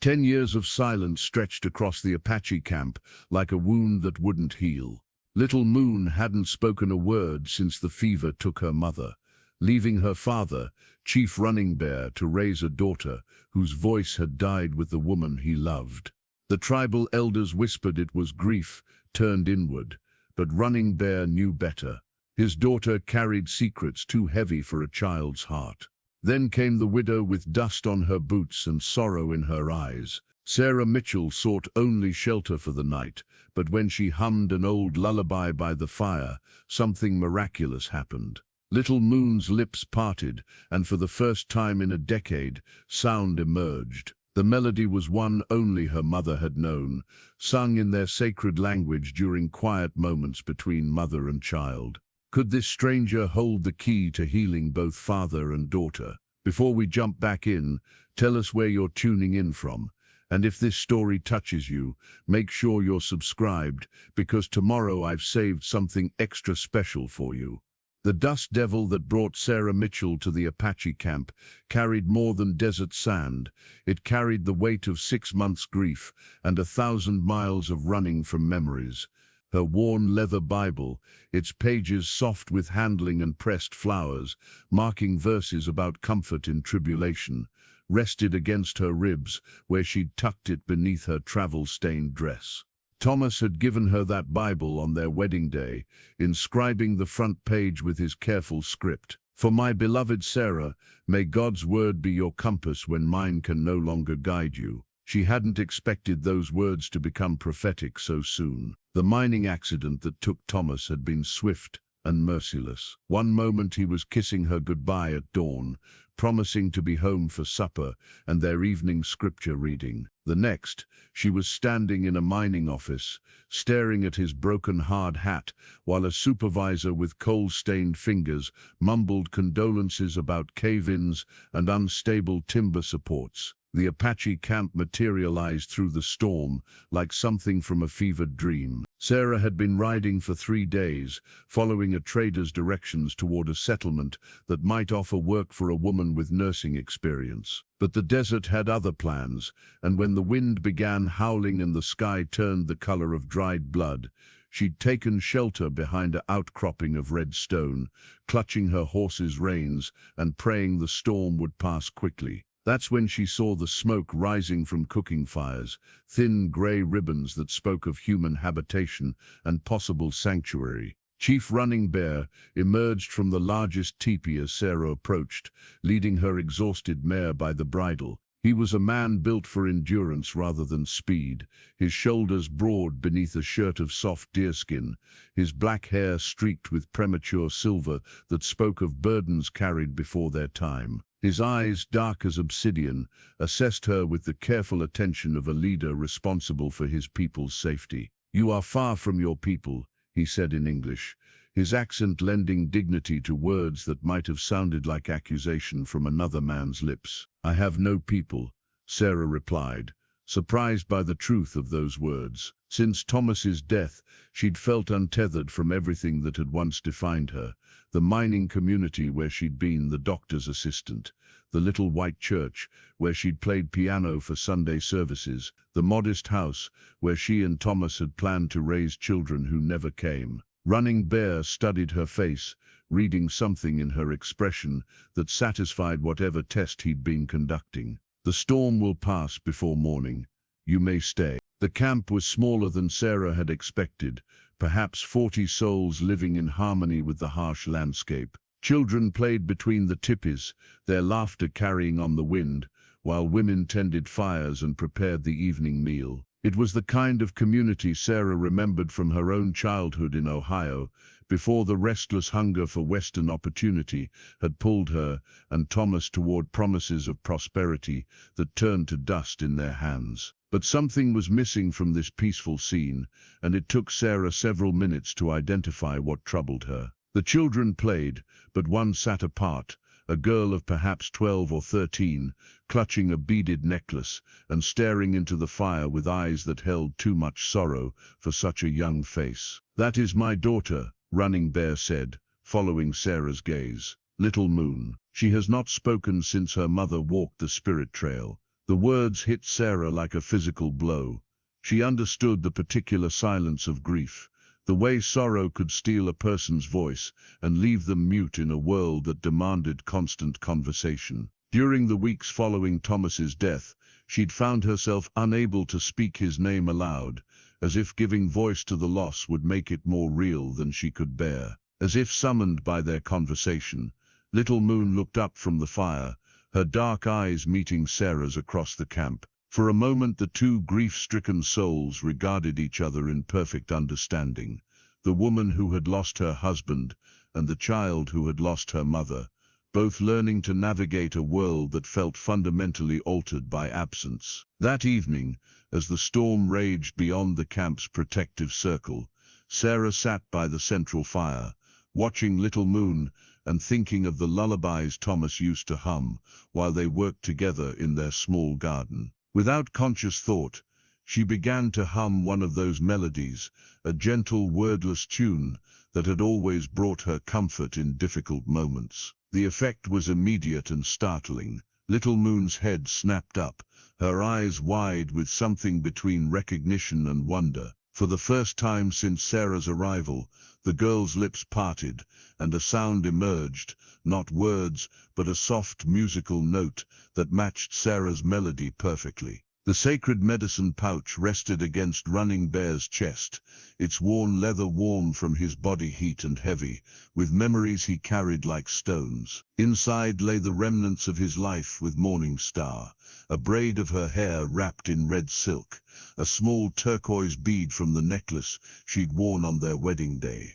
10 years of silence stretched across the Apache camp like a wound that wouldn't heal. Little Moon hadn't spoken a word since the fever took her mother, leaving her father, Chief Running Bear, to raise a daughter whose voice had died with the woman he loved. The tribal elders whispered it was grief turned inward, but Running Bear knew better. His daughter carried secrets too heavy for a child's heart. Then came the widow with dust on her boots and sorrow in her eyes. Sarah Mitchell sought only shelter for the night, but when she hummed an old lullaby by the fire, something miraculous happened. Little Moon's lips parted, and for the first time in a decade, sound emerged. The melody was one only her mother had known, sung in their sacred language during quiet moments between mother and child. Could this stranger hold the key to healing both father and daughter? Before we jump back in, tell us where you're tuning in from. And if this story touches you, make sure you're subscribed, because tomorrow I've saved something extra special for you. The dust devil that brought Sarah Mitchell to the Apache camp carried more than desert sand. It carried the weight of 6 months' grief and 1,000 miles of running from memories. Her worn leather Bible, its pages soft with handling and pressed flowers, marking verses about comfort in tribulation, rested against her ribs where she'd tucked it beneath her travel-stained dress. Thomas had given her that Bible on their wedding day, inscribing the front page with his careful script. "For my beloved Sarah, may God's word be your compass when mine can no longer guide you." She hadn't expected those words to become prophetic so soon. The mining accident that took Thomas had been swift and merciless. One moment he was kissing her goodbye at dawn, promising to be home for supper and their evening scripture reading. The next, she was standing in a mining office, staring at his broken hard hat, while a supervisor with coal-stained fingers mumbled condolences about cave-ins and unstable timber supports. The Apache camp materialized through the storm like something from a fevered dream. Sarah had been riding for 3 days, following a trader's directions toward a settlement that might offer work for a woman with nursing experience. But the desert had other plans, and when the wind began howling and the sky turned the color of dried blood, she'd taken shelter behind an outcropping of red stone, clutching her horse's reins and praying the storm would pass quickly. That's when she saw the smoke rising from cooking fires, thin gray ribbons that spoke of human habitation and possible sanctuary. Chief Running Bear emerged from the largest teepee as Sarah approached, leading her exhausted mare by the bridle. He was a man built for endurance rather than speed, his shoulders broad beneath a shirt of soft deerskin, his black hair streaked with premature silver that spoke of burdens carried before their time. His eyes, dark as obsidian, assessed her with the careful attention of a leader responsible for his people's safety. "You are far from your people," he said in English, his accent lending dignity to words that might have sounded like accusation from another man's lips. "I have no people," Sarah replied, surprised by the truth of those words. Since Thomas's death, she'd felt untethered from everything that had once defined her: the mining community where she'd been the doctor's assistant, the little white church where she'd played piano for Sunday services, the modest house where she and Thomas had planned to raise children who never came. Running Bear studied her face, reading something in her expression that satisfied whatever test he'd been conducting. "The storm will pass before morning. You may stay." The camp was smaller than Sarah had expected, perhaps 40 souls living in harmony with the harsh landscape. Children played between the teepees, their laughter carrying on the wind, while women tended fires and prepared the evening meal. It was the kind of community Sarah remembered from her own childhood in Ohio, before the restless hunger for Western opportunity had pulled her and Thomas toward promises of prosperity that turned to dust in their hands. But something was missing from this peaceful scene, and it took Sarah several minutes to identify what troubled her. The children played, but one sat apart, a girl of perhaps 12 or 13, clutching a beaded necklace and staring into the fire with eyes that held too much sorrow for such a young face. "That is my daughter," Running Bear said, following Sarah's gaze. "Little Moon. She has not spoken since her mother walked the spirit trail. The words hit Sarah like a physical blow. She understood the particular silence of grief, the way sorrow could steal a person's voice and leave them mute in a world that demanded constant conversation. During the weeks following Thomas's death, she'd found herself unable to speak his name aloud, as if giving voice to the loss would make it more real than she could bear. As if summoned by their conversation, Little Moon looked up from the fire, her dark eyes meeting Sarah's across the camp. For a moment the two grief-stricken souls regarded each other in perfect understanding, the woman who had lost her husband and the child who had lost her mother, both learning to navigate a world that felt fundamentally altered by absence. That evening, as the storm raged beyond the camp's protective circle, Sarah sat by the central fire, watching Little Moon and thinking of the lullabies Thomas used to hum while they worked together in their small garden. Without conscious thought, she began to hum one of those melodies, a gentle, wordless tune that had always brought her comfort in difficult moments. The effect was immediate and startling. Little Moon's head snapped up, her eyes wide with something between recognition and wonder. For the first time since Sarah's arrival, the girl's lips parted, and a sound emerged, not words, but a soft musical note that matched Sarah's melody perfectly. The sacred medicine pouch rested against Running Bear's chest, its worn leather warm from his body heat and heavy, with memories he carried like stones. Inside lay the remnants of his life with Morning Star, a braid of her hair wrapped in red silk, a small turquoise bead from the necklace she'd worn on their wedding day,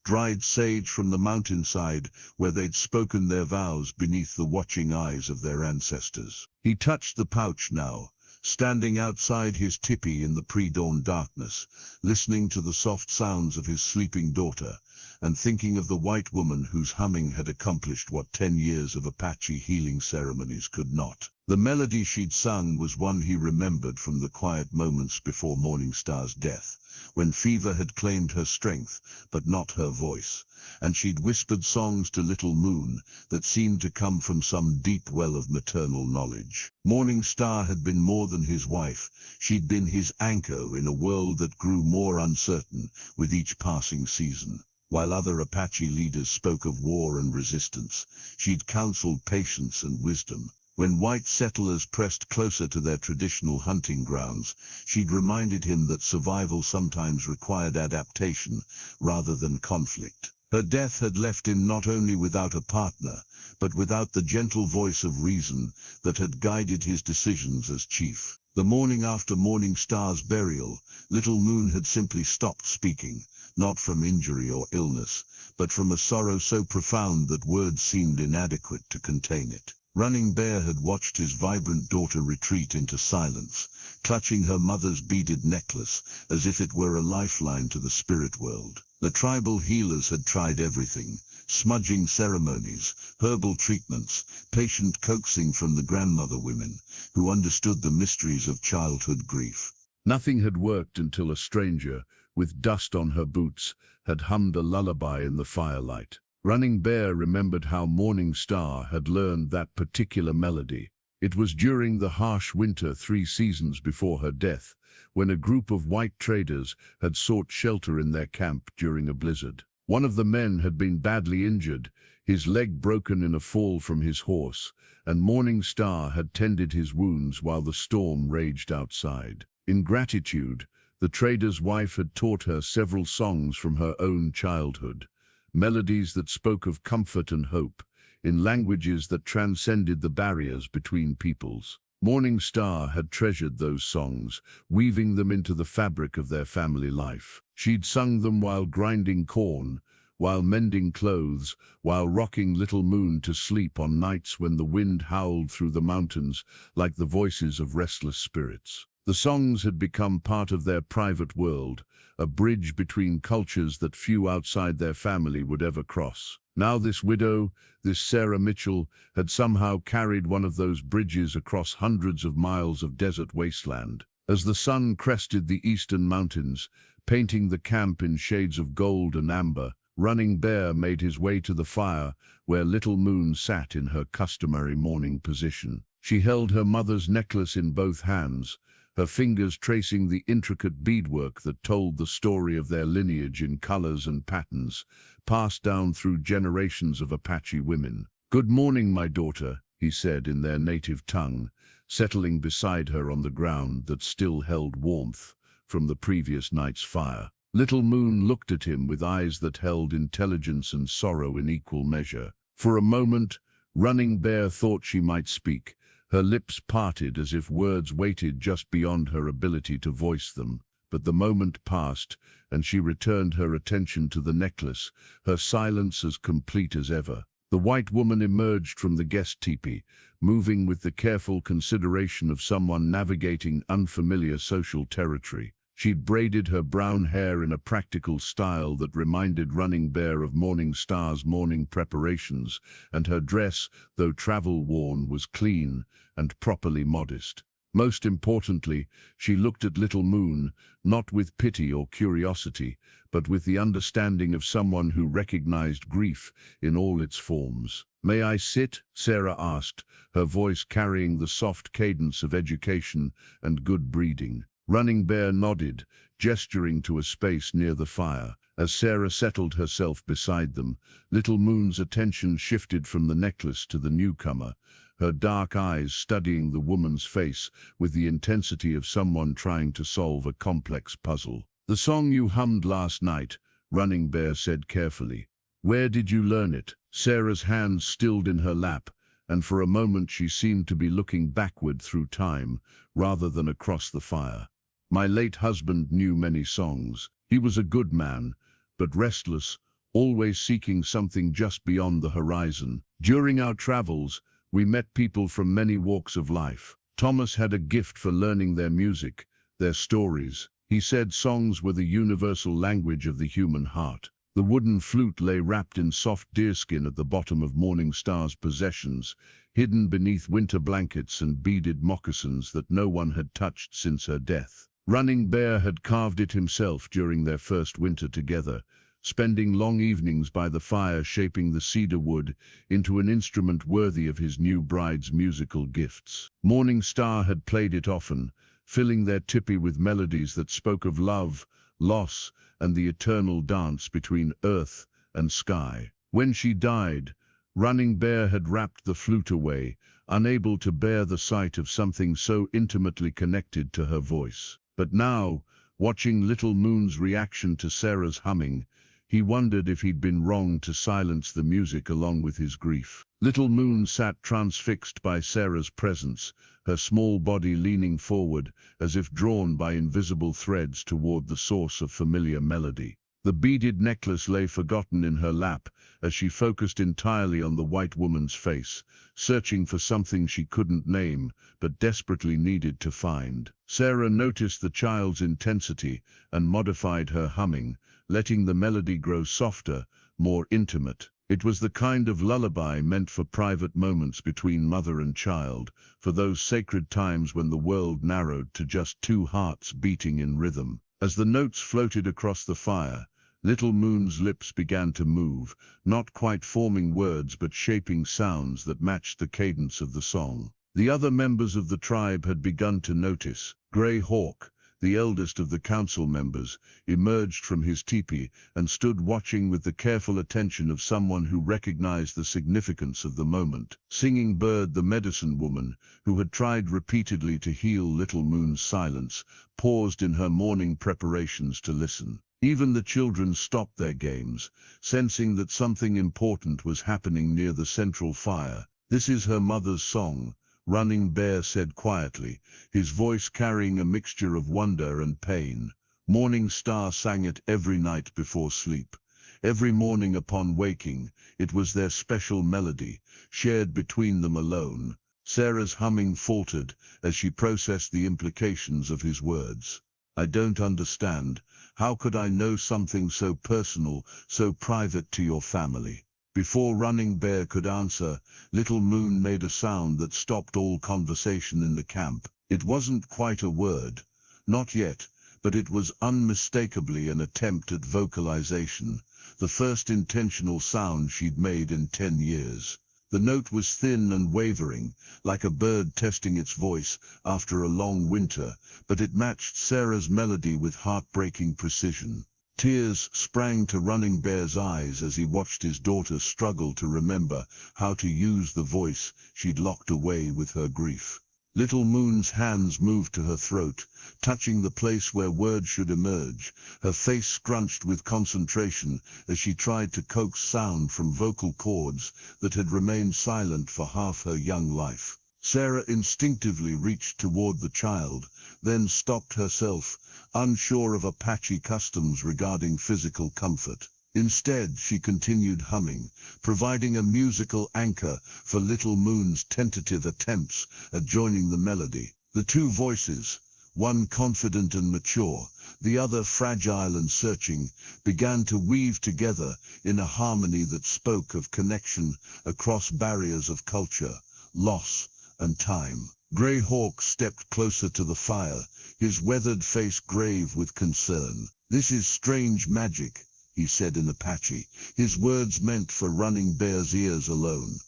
dried sage from the mountainside where they'd spoken their vows beneath the watching eyes of their ancestors. He touched the pouch now, standing outside his tipi in the pre-dawn darkness, listening to the soft sounds of his sleeping daughter, and thinking of the white woman whose humming had accomplished what 10 years of Apache healing ceremonies could not. The melody she'd sung was one he remembered from the quiet moments before Morning Star's death, when fever had claimed her strength, but not her voice, and she'd whispered songs to Little Moon that seemed to come from some deep well of maternal knowledge. Morning Star had been more than his wife. She'd been his anchor in a world that grew more uncertain with each passing season. While other Apache leaders spoke of war and resistance, she'd counseled patience and wisdom. When white settlers pressed closer to their traditional hunting grounds, she'd reminded him that survival sometimes required adaptation rather than conflict. Her death had left him not only without a partner, but without the gentle voice of reason that had guided his decisions as chief. The morning after Morning Star's burial, Little Moon had simply stopped speaking, not from injury or illness, but from a sorrow so profound that words seemed inadequate to contain it. Running Bear had watched his vibrant daughter retreat into silence, clutching her mother's beaded necklace as if it were a lifeline to the spirit world. The tribal healers had tried everything: smudging ceremonies, herbal treatments, patient coaxing from the grandmother women, who understood the mysteries of childhood grief. Nothing had worked until a stranger, with dust on her boots, had hummed a lullaby in the firelight. Running Bear remembered how Morning Star had learned that particular melody. It was during the harsh winter 3 seasons before her death, when a group of white traders had sought shelter in their camp during a blizzard. One of the men had been badly injured, his leg broken in a fall from his horse, and Morning Star had tended his wounds while the storm raged outside. In gratitude, the trader's wife had taught her several songs from her own childhood, melodies that spoke of comfort and hope, in languages that transcended the barriers between peoples. Morning Star had treasured those songs, weaving them into the fabric of their family life. She'd sung them while grinding corn, while mending clothes, while rocking Little Moon to sleep on nights when the wind howled through the mountains like the voices of restless spirits. The songs had become part of their private world, a bridge between cultures that few outside their family would ever cross. Now this widow, this Sarah Mitchell, had somehow carried one of those bridges across hundreds of miles of desert wasteland. As the sun crested the eastern mountains, painting the camp in shades of gold and amber, Running Bear made his way to the fire where Little Moon sat in her customary morning position. She held her mother's necklace in both hands, her fingers tracing the intricate beadwork that told the story of their lineage in colors and patterns, passed down through generations of Apache women. "Good morning, my daughter," he said in their native tongue, settling beside her on the ground that still held warmth from the previous night's fire. Little Moon looked at him with eyes that held intelligence and sorrow in equal measure. For a moment, Running Bear thought she might speak. Her lips parted as if words waited just beyond her ability to voice them. But the moment passed, and she returned her attention to the necklace, her silence as complete as ever. The white woman emerged from the guest teepee, moving with the careful consideration of someone navigating unfamiliar social territory. She'd braided her brown hair in a practical style that reminded Running Bear of Morning Star's morning preparations, and her dress, though travel-worn, was clean and properly modest. Most importantly, she looked at Little Moon, not with pity or curiosity, but with the understanding of someone who recognized grief in all its forms. "May I sit?" Sarah asked, her voice carrying the soft cadence of education and good breeding. Running Bear nodded, gesturing to a space near the fire. As Sarah settled herself beside them, Little Moon's attention shifted from the necklace to the newcomer, her dark eyes studying the woman's face with the intensity of someone trying to solve a complex puzzle. "The song you hummed last night," Running Bear said carefully. "Where did you learn it?" Sarah's hands stilled in her lap, and for a moment she seemed to be looking backward through time, rather than across the fire. "My late husband knew many songs. He was a good man, but restless, always seeking something just beyond the horizon. During our travels, we met people from many walks of life. Thomas had a gift for learning their music, their stories. He said songs were the universal language of the human heart." The wooden flute lay wrapped in soft deerskin at the bottom of Morning Star's possessions, hidden beneath winter blankets and beaded moccasins that no one had touched since her death. Running Bear had carved it himself during their first winter together, spending long evenings by the fire shaping the cedar wood into an instrument worthy of his new bride's musical gifts. Morning Star had played it often, filling their tipi with melodies that spoke of love, loss, and the eternal dance between earth and sky. When she died, Running Bear had wrapped the flute away, unable to bear the sight of something so intimately connected to her voice. But now, watching Little Moon's reaction to Sarah's humming, he wondered if he'd been wrong to silence the music along with his grief. Little Moon sat transfixed by Sarah's presence, her small body leaning forward as if drawn by invisible threads toward the source of familiar melody. The beaded necklace lay forgotten in her lap as she focused entirely on the white woman's face, searching for something she couldn't name but desperately needed to find. Sarah noticed the child's intensity and modified her humming, letting the melody grow softer, more intimate. It was the kind of lullaby meant for private moments between mother and child, for those sacred times when the world narrowed to just two hearts beating in rhythm. As the notes floated across the fire, Little Moon's lips began to move, not quite forming words but shaping sounds that matched the cadence of the song. The other members of the tribe had begun to notice. Gray Hawk, the eldest of the council members, emerged from his teepee and stood watching with the careful attention of someone who recognized the significance of the moment. Singing Bird, the medicine woman, who had tried repeatedly to heal Little Moon's silence, paused in her morning preparations to listen. Even the children stopped their games, sensing that something important was happening near the central fire. "This is her mother's song," Running Bear said quietly, his voice carrying a mixture of wonder and pain. Morning Star sang it every night before sleep. Every morning upon waking, it was their special melody, shared between them alone. Sarah's humming faltered as she processed the implications of his words. "I don't understand. How could I know something so personal, so private to your family?" Before Running Bear could answer, Little Moon made a sound that stopped all conversation in the camp. It wasn't quite a word, not yet, but it was unmistakably an attempt at vocalization, the first intentional sound she'd made in 10 years. The note was thin and wavering, like a bird testing its voice after a long winter, but it matched Sarah's melody with heartbreaking precision. Tears sprang to Running Bear's eyes as he watched his daughter struggle to remember how to use the voice she'd locked away with her grief. Little Moon's hands moved to her throat, touching the place where words should emerge, her face scrunched with concentration as she tried to coax sound from vocal cords that had remained silent for half her young life. Sarah instinctively reached toward the child, then stopped herself, unsure of Apache customs regarding physical comfort. Instead, she continued humming, providing a musical anchor for Little Moon's tentative attempts at joining the melody. The two voices, one confident and mature, the other fragile and searching, began to weave together in a harmony that spoke of connection across barriers of culture, loss, and time. Grey Hawk stepped closer to the fire, his weathered face grave with concern. "This is strange magic," he said in Apache, his words meant for Running Bear's ears alone.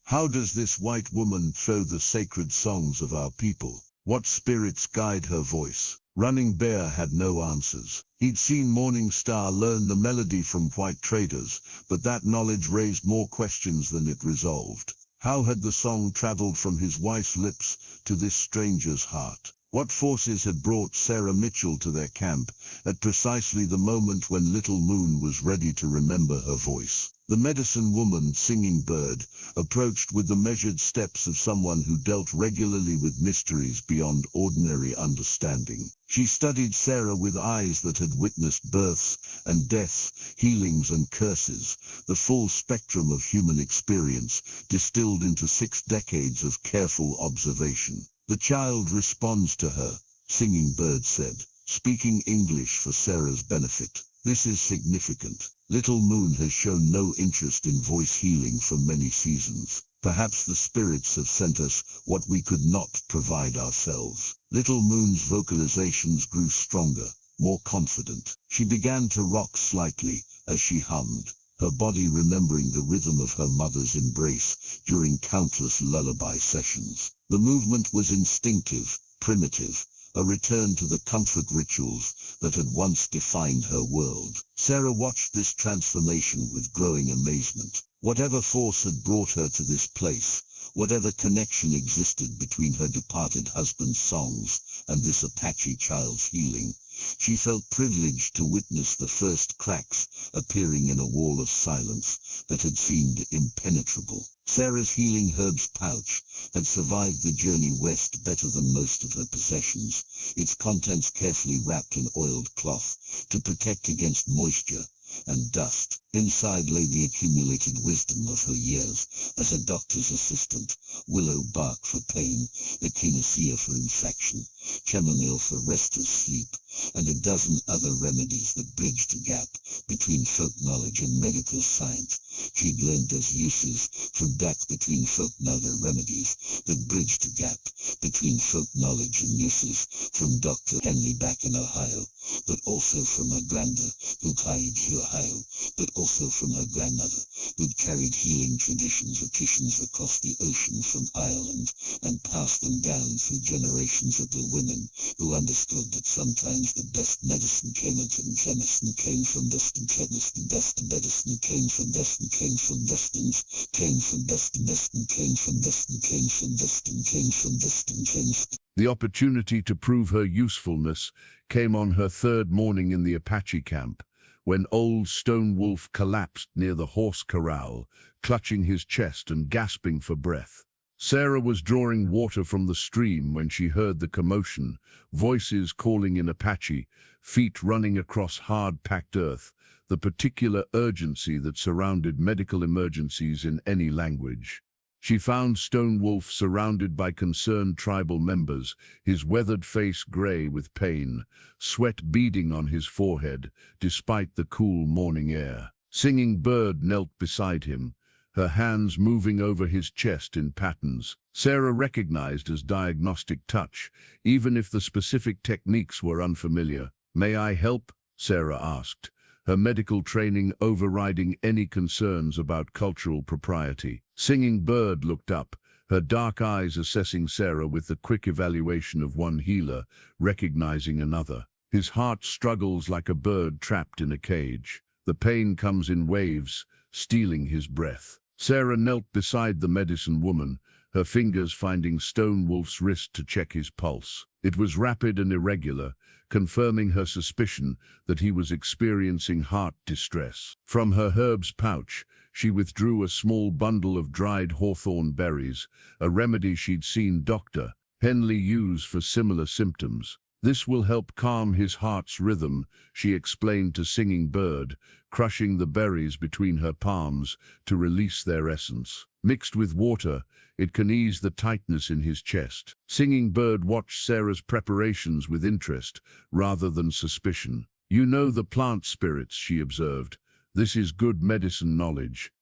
"How does this white woman throw the sacred songs of our people? What spirits guide her voice?" Running Bear had no answers. He'd seen Morning Star learn the melody from white traders, but that knowledge raised more questions than it resolved. How had the song traveled from his wife's lips to this stranger's heart? What forces had brought Sarah Mitchell to their camp at precisely the moment when Little Moon was ready to remember her voice? The medicine woman, Singing Bird, approached with the measured steps of someone who dealt regularly with mysteries beyond ordinary understanding. She studied Sarah with eyes that had witnessed births and deaths, healings and curses, the full spectrum of human experience distilled into 6 decades of careful observation. "The child responds to her," Singing Bird said, speaking English for Sarah's benefit. "This is significant. Little Moon has shown no interest in voice healing for many seasons. Perhaps the spirits have sent us what we could not provide ourselves." Little Moon's vocalizations grew stronger, more confident. She began to rock slightly as she hummed, her body remembering the rhythm of her mother's embrace during countless lullaby sessions. The movement was instinctive, primitive, a return to the comfort rituals that had once defined her world. Sarah watched this transformation with growing amazement. Whatever force had brought her to this place, whatever connection existed between her departed husband's songs and this Apache child's healing, she felt privileged to witness the first cracks appearing in a wall of silence that had seemed impenetrable. Sarah's healing herbs pouch had survived the journey west better than most of her possessions, its contents carefully wrapped in oiled cloth to protect against moisture and dust. Inside lay the accumulated wisdom of her years as a doctor's assistant: willow bark for pain, echinacea for infection, chamomile for restless sleep, and a dozen other remedies that bridged the gap between folk knowledge and medical science. She'd learned those uses from back between folk knowledge remedies that bridged the gap between folk knowledge and uses from Dr. Henley back in Ohio, but also from her grandmother who carried Ohio, but also from her grandmother who'd carried healing traditions of Titians across the ocean from Ireland and passed them down through generations of the women who understood that sometimes the best medicine came from chemists and came from Western chemists, and best medicine came from Western, came from Westerns, came from Western, Western came from Western, came from Western, came from Western, came from... The opportunity to prove her usefulness came on her 3rd morning in the Apache camp, when old Stone Wolf collapsed near the horse corral, clutching his chest and gasping for breath. Sarah was drawing water from the stream when she heard the commotion, voices calling in Apache, feet running across hard-packed earth, the particular urgency that surrounded medical emergencies in any language. She found Stone Wolf surrounded by concerned tribal members, his weathered face gray with pain, sweat beading on his forehead despite the cool morning air. Singing Bird knelt beside him, her hands moving over his chest in patterns. Sarah recognized as diagnostic touch, even if the specific techniques were unfamiliar. "May I help?" Sarah asked, her medical training overriding any concerns about cultural propriety. Singing Bird looked up, her dark eyes assessing Sarah with the quick evaluation of one healer, recognizing another. His heart struggles like a bird trapped in a cage. The pain comes in waves, stealing his breath. Sarah knelt beside the medicine woman, her fingers finding Stonewolf's wrist to check his pulse. It was rapid and irregular, confirming her suspicion that he was experiencing heart distress. From her herbs pouch, she withdrew a small bundle of dried hawthorn berries, a remedy she'd seen Dr. Henley use for similar symptoms. "This will help calm his heart's rhythm," she explained to Singing Bird, crushing the berries between her palms to release their essence. Mixed with water, it can ease the tightness in his chest. Singing Bird watched Sarah's preparations with interest, rather than suspicion. "You know the plant spirits," she observed. "This is good medicine knowledge."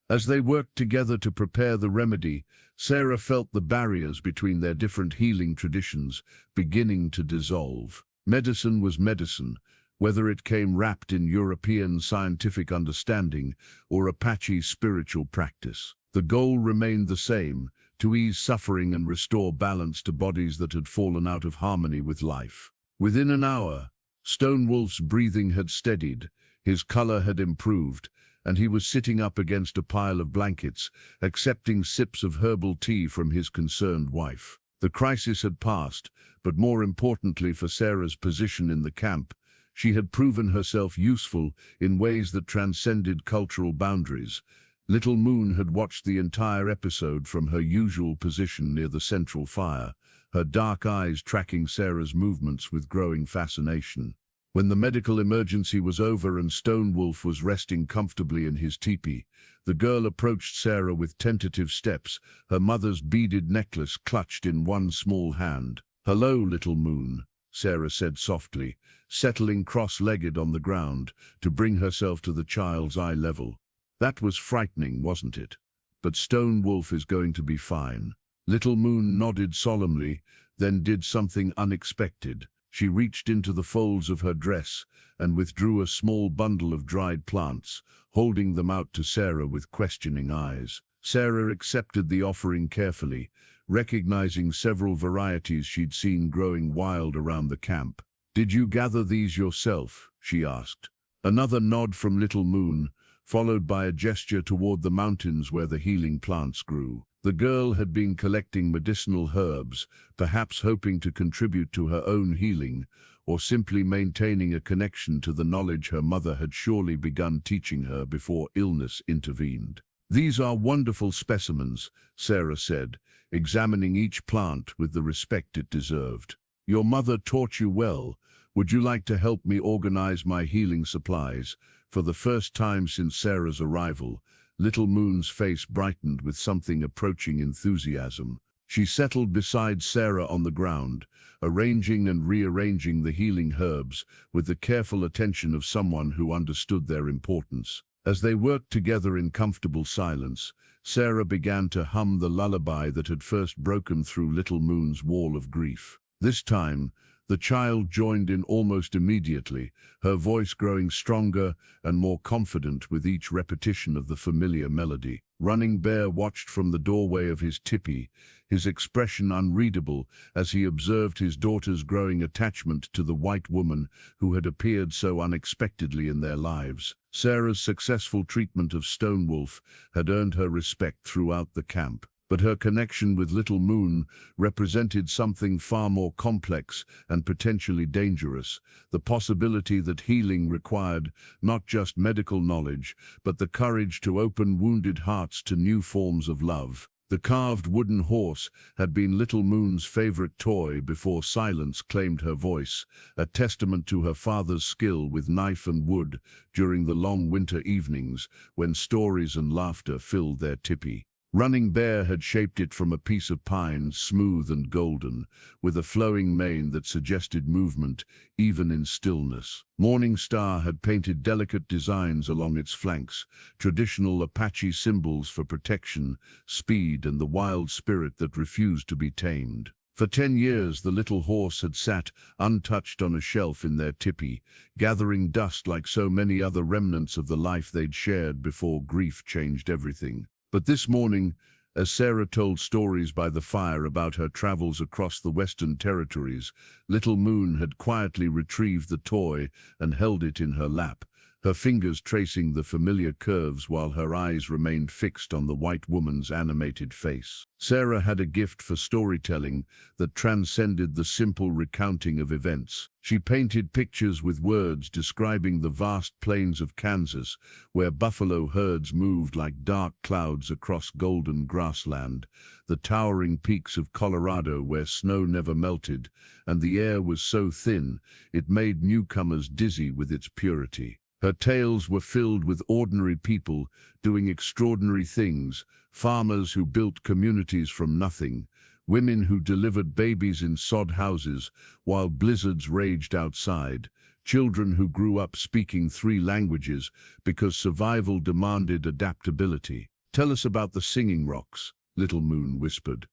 As they worked together to prepare the remedy, Sarah felt the barriers between their different healing traditions beginning to dissolve. Medicine was medicine, whether it came wrapped in European scientific understanding or Apache spiritual practice. The goal remained the same, to ease suffering and restore balance to bodies that had fallen out of harmony with life. Within an hour, Stonewolf's breathing had steadied, his color had improved, and he was sitting up against a pile of blankets, accepting sips of herbal tea from his concerned wife. The crisis had passed, but more importantly for Sarah's position in the camp, she had proven herself useful in ways that transcended cultural boundaries. Little Moon had watched the entire episode from her usual position near the central fire, her dark eyes tracking Sarah's movements with growing fascination. When the medical emergency was over and Stonewolf was resting comfortably in his teepee, the girl approached Sarah with tentative steps, her mother's beaded necklace clutched in one small hand. "Hello, Little Moon," Sarah said softly, settling cross-legged on the ground to bring herself to the child's eye level. "That was frightening, wasn't it? But Stonewolf is going to be fine." Little Moon nodded solemnly, then did something unexpected. She reached into the folds of her dress and withdrew a small bundle of dried plants, holding them out to Sarah with questioning eyes. Sarah accepted the offering carefully, recognizing several varieties she'd seen growing wild around the camp. "Did you gather these yourself?" she asked. Another nod from Little Moon, followed by a gesture toward the mountains where the healing plants grew. The girl had been collecting medicinal herbs, perhaps hoping to contribute to her own healing, or simply maintaining a connection to the knowledge her mother had surely begun teaching her before illness intervened. "These are wonderful specimens," Sarah said, examining each plant with the respect it deserved. "Your mother taught you well. Would you like to help me organize my healing supplies?" For the first time since Sarah's arrival, Little Moon's face brightened with something approaching enthusiasm. She settled beside Sarah on the ground, arranging and rearranging the healing herbs with the careful attention of someone who understood their importance. As they worked together in comfortable silence, Sarah began to hum the lullaby that had first broken through Little Moon's wall of grief. This time, the child joined in almost immediately, her voice growing stronger and more confident with each repetition of the familiar melody. Running Bear watched from the doorway of his tipi, his expression unreadable as he observed his daughter's growing attachment to the white woman who had appeared so unexpectedly in their lives. Sarah's successful treatment of Stonewolf had earned her respect throughout the camp. But her connection with Little Moon represented something far more complex and potentially dangerous, the possibility that healing required not just medical knowledge, but the courage to open wounded hearts to new forms of love. The carved wooden horse had been Little Moon's favorite toy before silence claimed her voice, a testament to her father's skill with knife and wood during the long winter evenings when stories and laughter filled their tipi. Running Bear had shaped it from a piece of pine, smooth and golden, with a flowing mane that suggested movement, even in stillness. Morning Star had painted delicate designs along its flanks, traditional Apache symbols for protection, speed, and the wild spirit that refused to be tamed. For 10 years the little horse had sat untouched on a shelf in their tipi, gathering dust like so many other remnants of the life they'd shared before grief changed everything. But this morning, as Sarah told stories by the fire about her travels across the Western Territories, Little Moon had quietly retrieved the toy and held it in her lap, her fingers tracing the familiar curves while her eyes remained fixed on the white woman's animated face. Sarah had a gift for storytelling that transcended the simple recounting of events. She painted pictures with words describing the vast plains of Kansas, where buffalo herds moved like dark clouds across golden grassland, the towering peaks of Colorado where snow never melted, and the air was so thin it made newcomers dizzy with its purity. Her tales were filled with ordinary people doing extraordinary things, farmers who built communities from nothing, women who delivered babies in sod houses while blizzards raged outside, children who grew up speaking 3 languages because survival demanded adaptability. "Tell us about the singing rocks," Little Moon whispered,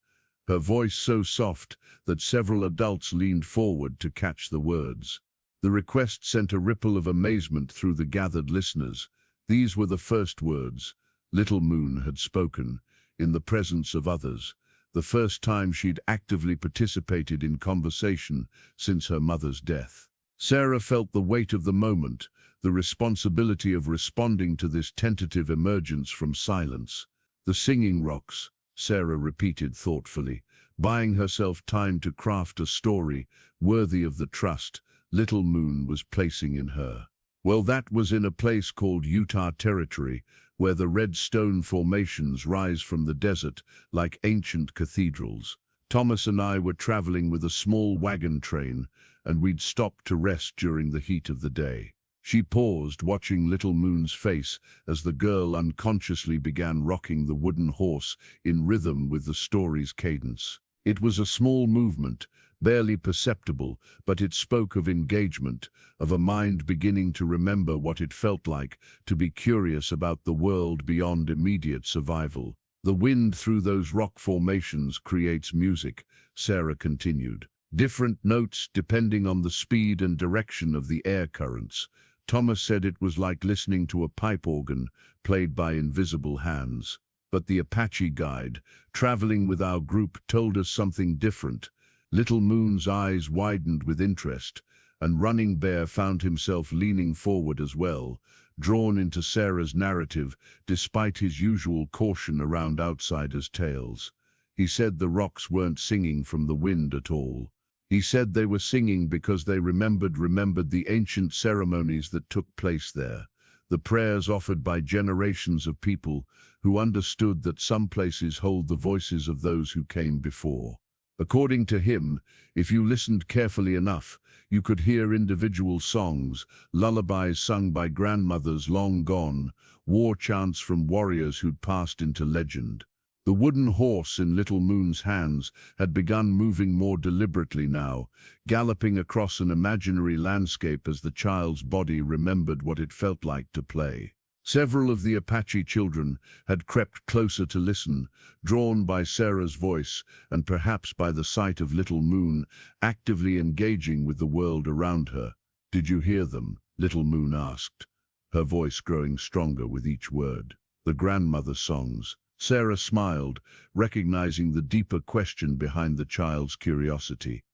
her voice so soft that several adults leaned forward to catch the words. The request sent a ripple of amazement through the gathered listeners. These were the first words Little Moon had spoken, in the presence of others, the first time she'd actively participated in conversation since her mother's death. Sarah felt the weight of the moment, the responsibility of responding to this tentative emergence from silence. "The singing rocks," Sarah repeated thoughtfully, buying herself time to craft a story worthy of the trust Little Moon was placing in her. "Well, that was in a place called Utah Territory, where the red stone formations rise from the desert like ancient cathedrals. Thomas and I were traveling with a small wagon train, and we'd stopped to rest during the heat of the day." She paused, watching Little Moon's face as the girl unconsciously began rocking the wooden horse in rhythm with the story's cadence. It was a small movement, barely perceptible, but it spoke of engagement, of a mind beginning to remember what it felt like to be curious about the world beyond immediate survival. "The wind through those rock formations creates music," Sarah continued. "Different notes depending on the speed and direction of the air currents. Thomas said it was like listening to a pipe organ played by invisible hands. But the Apache guide, traveling with our group, told us something different." Little Moon's eyes widened with interest, and Running Bear found himself leaning forward as well, drawn into Sarah's narrative despite his usual caution around outsiders' tales. He said the rocks weren't singing from the wind at all. He said they were singing because they remembered the ancient ceremonies that took place there, the prayers offered by generations of people who understood that some places hold the voices of those who came before. According to him, if you listened carefully enough, you could hear individual songs, lullabies sung by grandmothers long gone, war chants from warriors who'd passed into legend. The wooden horse in Little Moon's hands had begun moving more deliberately now, galloping across an imaginary landscape as the child's body remembered what it felt like to play. Several of the Apache children had crept closer to listen, drawn by Sarah's voice and perhaps by the sight of Little Moon actively engaging with the world around her. "Did you hear them?" Little Moon asked, her voice growing stronger with each word. "The grandmother songs." Sarah smiled, recognizing the deeper question behind the child's curiosity.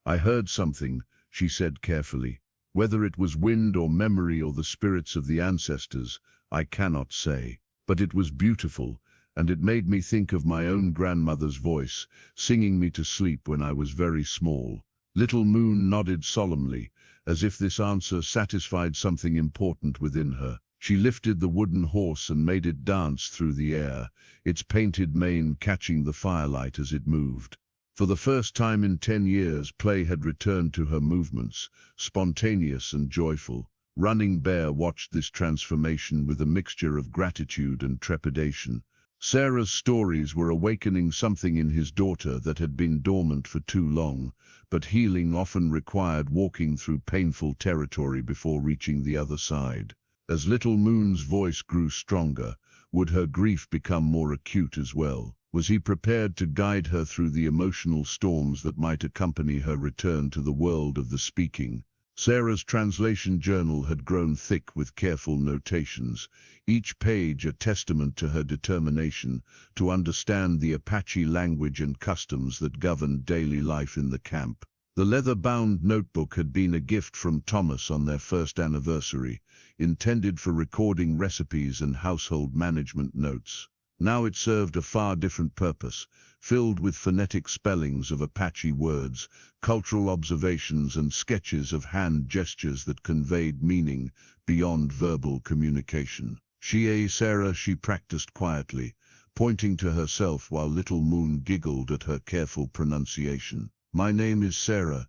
"I heard something," she said carefully. "Whether it was wind or memory or the spirits of the ancestors, I cannot say. But it was beautiful, and it made me think of my own grandmother's voice, singing me to sleep when I was very small." Little Moon nodded solemnly, as if this answer satisfied something important within her. She lifted the wooden horse and made it dance through the air, its painted mane catching the firelight as it moved. For the first time in 10 years, play had returned to her movements, spontaneous and joyful. Running Bear watched this transformation with a mixture of gratitude and trepidation. Sarah's stories were awakening something in his daughter that had been dormant for too long, but healing often required walking through painful territory before reaching the other side. As Little Moon's voice grew stronger, would her grief become more acute as well? Was he prepared to guide her through the emotional storms that might accompany her return to the world of the speaking? Sarah's translation journal had grown thick with careful notations, each page a testament to her determination to understand the Apache language and customs that governed daily life in the camp. The leather-bound notebook had been a gift from Thomas on their first anniversary, intended for recording recipes and household management notes. Now it served a far different purpose, filled with phonetic spellings of Apache words, cultural observations and sketches of hand gestures that conveyed meaning beyond verbal communication. Sarah, she practiced quietly, pointing to herself while Little Moon giggled at her careful pronunciation. "My name is Sarah."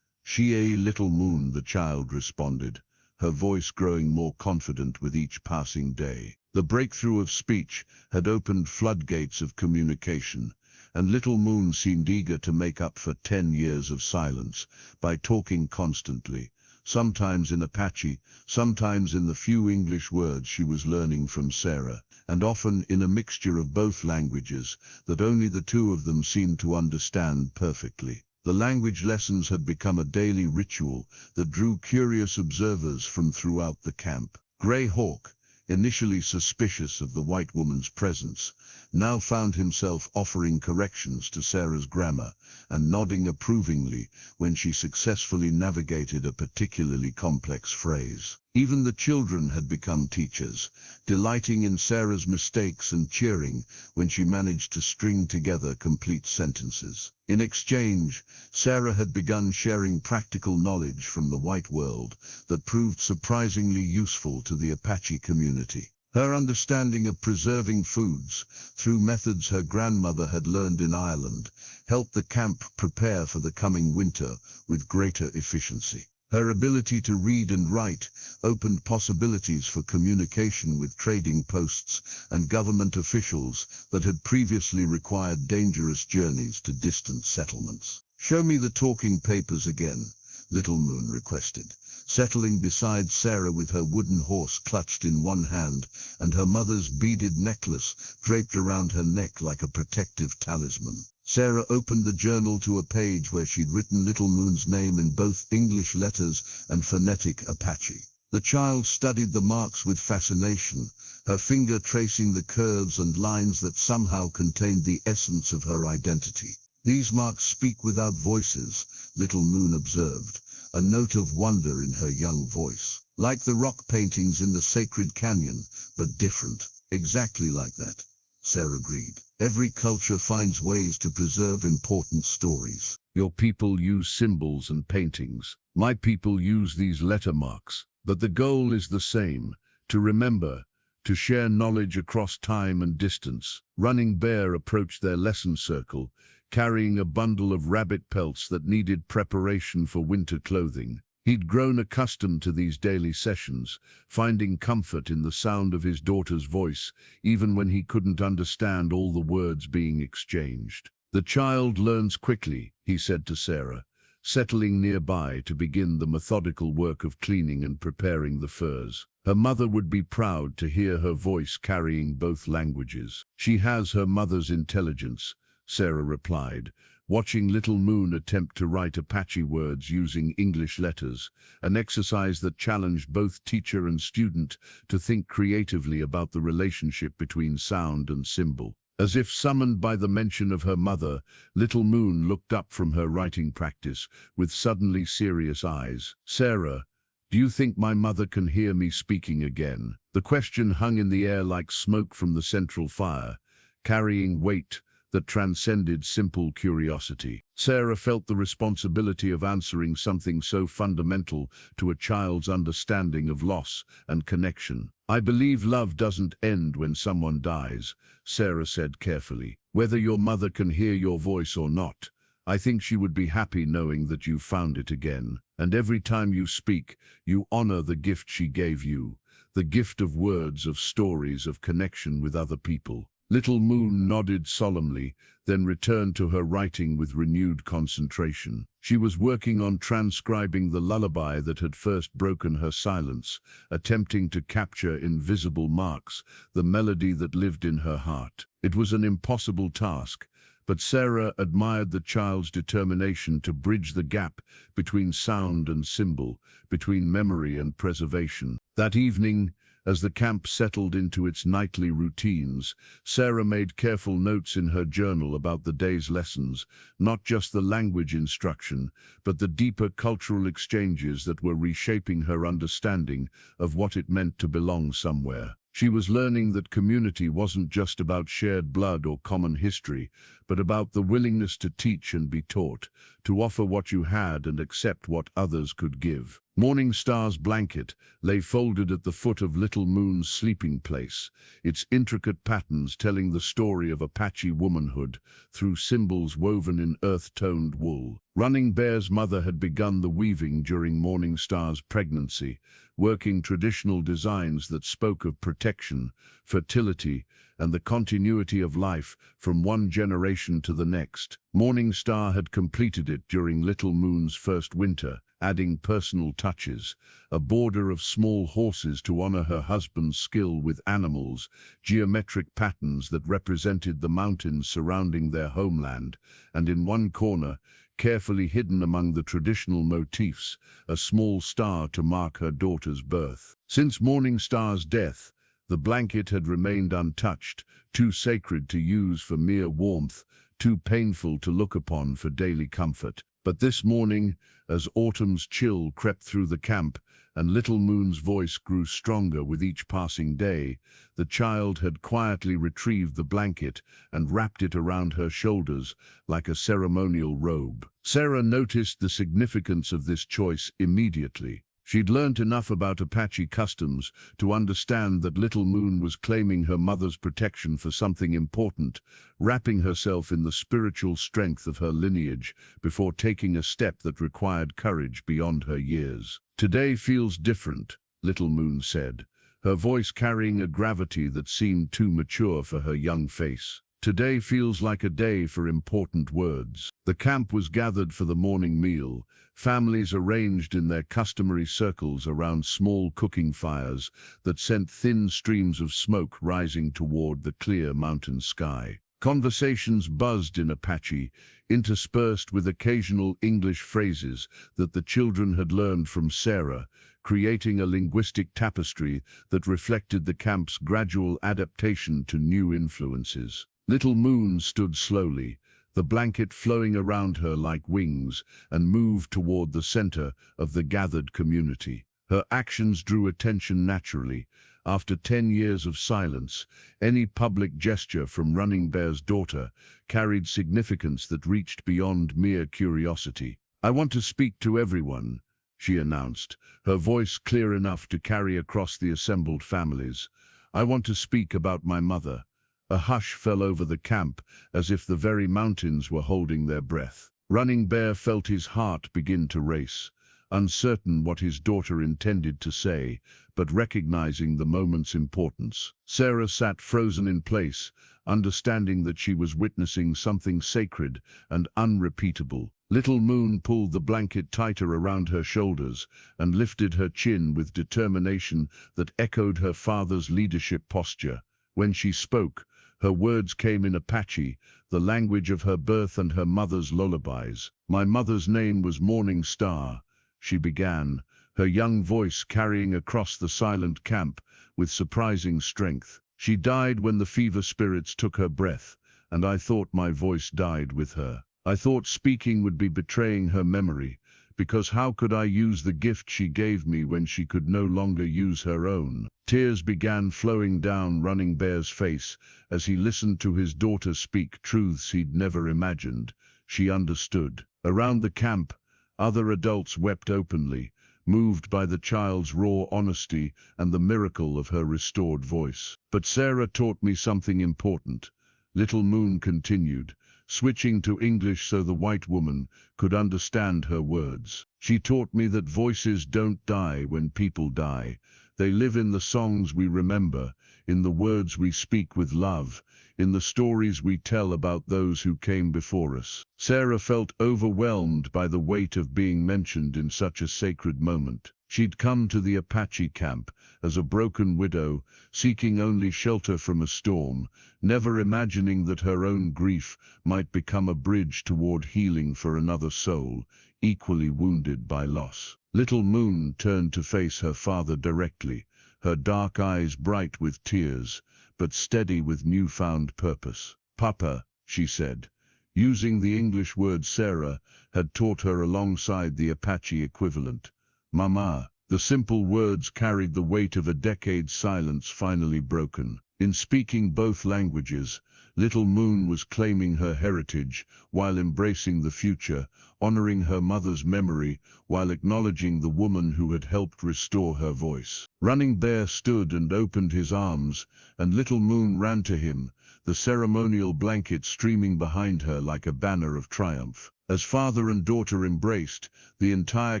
Little Moon, the child responded, her voice growing more confident with each passing day. The breakthrough of speech had opened floodgates of communication, and Little Moon seemed eager to make up for 10 years of silence by talking constantly, sometimes in Apache, sometimes in the few English words she was learning from Sarah, and often in a mixture of both languages that only the two of them seemed to understand perfectly. The language lessons had become a daily ritual that drew curious observers from throughout the camp. Grey Hawk, initially suspicious of the white woman's presence, now found himself offering corrections to Sarah's grammar and nodding approvingly when she successfully navigated a particularly complex phrase. Even the children had become teachers, delighting in Sarah's mistakes and cheering when she managed to string together complete sentences. In exchange, Sarah had begun sharing practical knowledge from the white world that proved surprisingly useful to the Apache community. Her understanding of preserving foods, through methods her grandmother had learned in Ireland, helped the camp prepare for the coming winter with greater efficiency. Her ability to read and write opened possibilities for communication with trading posts and government officials that had previously required dangerous journeys to distant settlements. "Show me the talking papers again," Little Moon requested, settling beside Sarah with her wooden horse clutched in one hand and her mother's beaded necklace draped around her neck like a protective talisman. Sarah opened the journal to a page where she'd written Little Moon's name in both English letters and phonetic Apache. The child studied the marks with fascination, her finger tracing the curves and lines that somehow contained the essence of her identity. "These marks speak without voices," Little Moon observed, a note of wonder in her young voice. "Like the rock paintings in the sacred canyon, but different." "Exactly like that," Sarah agreed. "Every culture finds ways to preserve important stories." "Your people use symbols and paintings. My people use these letter marks. But the goal is the same, to remember, to share knowledge across time and distance." Running Bear approached their lesson circle, carrying a bundle of rabbit pelts that needed preparation for winter clothing. He'd grown accustomed to these daily sessions, finding comfort in the sound of his daughter's voice, even when he couldn't understand all the words being exchanged. "The child learns quickly," he said to Sarah, settling nearby to begin the methodical work of cleaning and preparing the furs. Her mother would be proud to hear her voice carrying both languages. "She has her mother's intelligence," Sarah replied, watching Little Moon attempt to write Apache words using English letters, an exercise that challenged both teacher and student to think creatively about the relationship between sound and symbol. As if summoned by the mention of her mother, Little Moon looked up from her writing practice with suddenly serious eyes. "Sarah, do you think my mother can hear me speaking again?" The question hung in the air like smoke from the central fire, carrying weight that transcended simple curiosity. Sarah felt the responsibility of answering something so fundamental to a child's understanding of loss and connection. "I believe love doesn't end when someone dies," Sarah said carefully. "Whether your mother can hear your voice or not, I think she would be happy knowing that you found it again. And every time you speak, you honor the gift she gave you, the gift of words, of stories, of connection with other people." Little Moon nodded solemnly, then returned to her writing with renewed concentration. She was working on transcribing the lullaby that had first broken her silence, attempting to capture in visible marks the melody that lived in her heart. It was an impossible task, but Sarah admired the child's determination to bridge the gap between sound and symbol, between memory and preservation. That evening, as the camp settled into its nightly routines, Sarah made careful notes in her journal about the day's lessons, not just the language instruction, but the deeper cultural exchanges that were reshaping her understanding of what it meant to belong somewhere. She was learning that community wasn't just about shared blood or common history, but about the willingness to teach and be taught, to offer what you had and accept what others could give. Morning Star's blanket lay folded at the foot of Little Moon's sleeping place, its intricate patterns telling the story of Apache womanhood through symbols woven in earth-toned wool. Running Bear's mother had begun the weaving during Morning Star's pregnancy, working traditional designs that spoke of protection, fertility, and the continuity of life from one generation to the next. Morning Star had completed it during Little Moon's first winter, adding personal touches, a border of small horses to honor her husband's skill with animals, geometric patterns that represented the mountains surrounding their homeland, and in one corner, carefully hidden among the traditional motifs, a small star to mark her daughter's birth. Since Morning Star's death, the blanket had remained untouched, too sacred to use for mere warmth, too painful to look upon for daily comfort. But this morning, as autumn's chill crept through the camp and Little Moon's voice grew stronger with each passing day, the child had quietly retrieved the blanket and wrapped it around her shoulders like a ceremonial robe. Sarah noticed the significance of this choice immediately. She'd learnt enough about Apache customs to understand that Little Moon was claiming her mother's protection for something important, wrapping herself in the spiritual strength of her lineage before taking a step that required courage beyond her years. "Today feels different," Little Moon said, her voice carrying a gravity that seemed too mature for her young face. "Today feels like a day for important words." The camp was gathered for the morning meal, families arranged in their customary circles around small cooking fires that sent thin streams of smoke rising toward the clear mountain sky. Conversations buzzed in Apache, interspersed with occasional English phrases that the children had learned from Sarah, creating a linguistic tapestry that reflected the camp's gradual adaptation to new influences. Little Moon stood slowly, the blanket flowing around her like wings, and moved toward the center of the gathered community. Her actions drew attention naturally. After 10 years of silence, any public gesture from Running Bear's daughter carried significance that reached beyond mere curiosity. "I want to speak to everyone," she announced, her voice clear enough to carry across the assembled families. "I want to speak about my mother." A hush fell over the camp, as if the very mountains were holding their breath. Running Bear felt his heart begin to race, uncertain what his daughter intended to say, but recognizing the moment's importance. Sarah sat frozen in place, understanding that she was witnessing something sacred and unrepeatable. Little Moon pulled the blanket tighter around her shoulders and lifted her chin with determination that echoed her father's leadership posture. When she spoke, her words came in Apache, the language of her birth and her mother's lullabies. "My mother's name was Morning Star," she began, her young voice carrying across the silent camp with surprising strength. "She died when the fever spirits took her breath, and I thought my voice died with her. I thought speaking would be betraying her memory, because how could I use the gift she gave me when she could no longer use her own?" Tears began flowing down Running Bear's face as he listened to his daughter speak truths he'd never imagined. She understood. Around the camp, other adults wept openly, moved by the child's raw honesty and the miracle of her restored voice. "But Sarah taught me something important," Little Moon continued, switching to English so the white woman could understand her words. "She taught me that voices don't die when people die. They live in the songs we remember, in the words we speak with love, in the stories we tell about those who came before us. Sarah felt overwhelmed by the weight of being mentioned in such a sacred moment. She'd come to the Apache camp as a broken widow, seeking only shelter from a storm, never imagining that her own grief might become a bridge toward healing for another soul, equally wounded by loss. Little Moon turned to face her father directly, her dark eyes bright with tears, but steady with newfound purpose. "Papa," she said, using the English word Sarah had taught her alongside the Apache equivalent. "Mama." The simple words carried the weight of a decade's silence finally broken. In speaking both languages, Little Moon was claiming her heritage while embracing the future, honoring her mother's memory while acknowledging the woman who had helped restore her voice. Running Bear stood and opened his arms, and Little Moon ran to him, the ceremonial blanket streaming behind her like a banner of triumph. As father and daughter embraced, the entire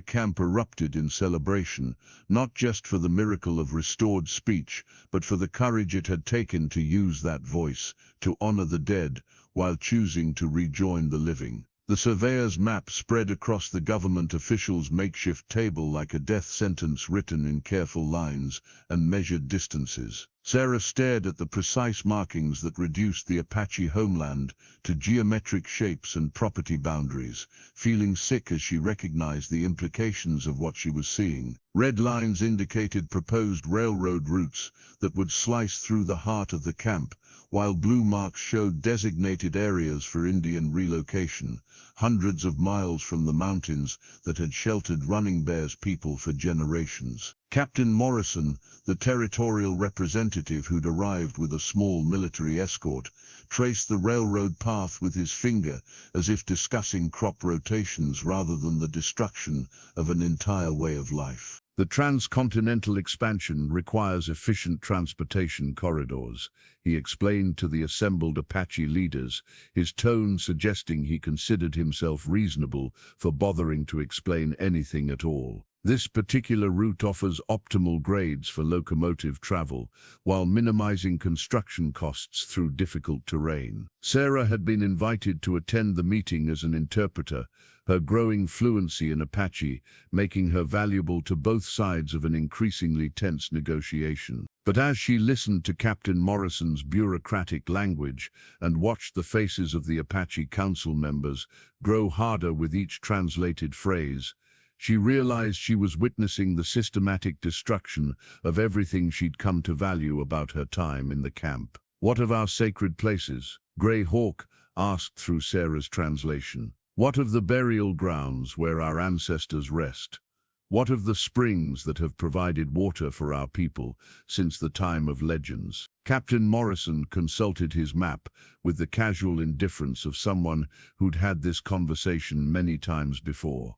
camp erupted in celebration, not just for the miracle of restored speech, but for the courage it had taken to use that voice, to honor the dead, while choosing to rejoin the living. The surveyor's map spread across the government official's makeshift table like a death sentence written in careful lines and measured distances. Sarah stared at the precise markings that reduced the Apache homeland to geometric shapes and property boundaries, feeling sick as she recognized the implications of what she was seeing. Red lines indicated proposed railroad routes that would slice through the heart of the camp, while blue marks showed designated areas for Indian relocation, hundreds of miles from the mountains that had sheltered Running Bear's people for generations. Captain Morrison, the territorial representative who'd arrived with a small military escort, traced the railroad path with his finger as if discussing crop rotations rather than the destruction of an entire way of life. The transcontinental expansion requires efficient transportation corridors, he explained to the assembled Apache leaders, his tone suggesting he considered himself reasonable for bothering to explain anything at all. This particular route offers optimal grades for locomotive travel, while minimizing construction costs through difficult terrain. Sarah had been invited to attend the meeting as an interpreter, her growing fluency in Apache making her valuable to both sides of an increasingly tense negotiation. But as she listened to Captain Morrison's bureaucratic language and watched the faces of the Apache council members grow harder with each translated phrase, she realized she was witnessing the systematic destruction of everything she'd come to value about her time in the camp. "What of our sacred places?" Grey Hawk asked through Sarah's translation. "What of the burial grounds where our ancestors rest? What of the springs that have provided water for our people since the time of legends?" Captain Morrison consulted his map with the casual indifference of someone who'd had this conversation many times before.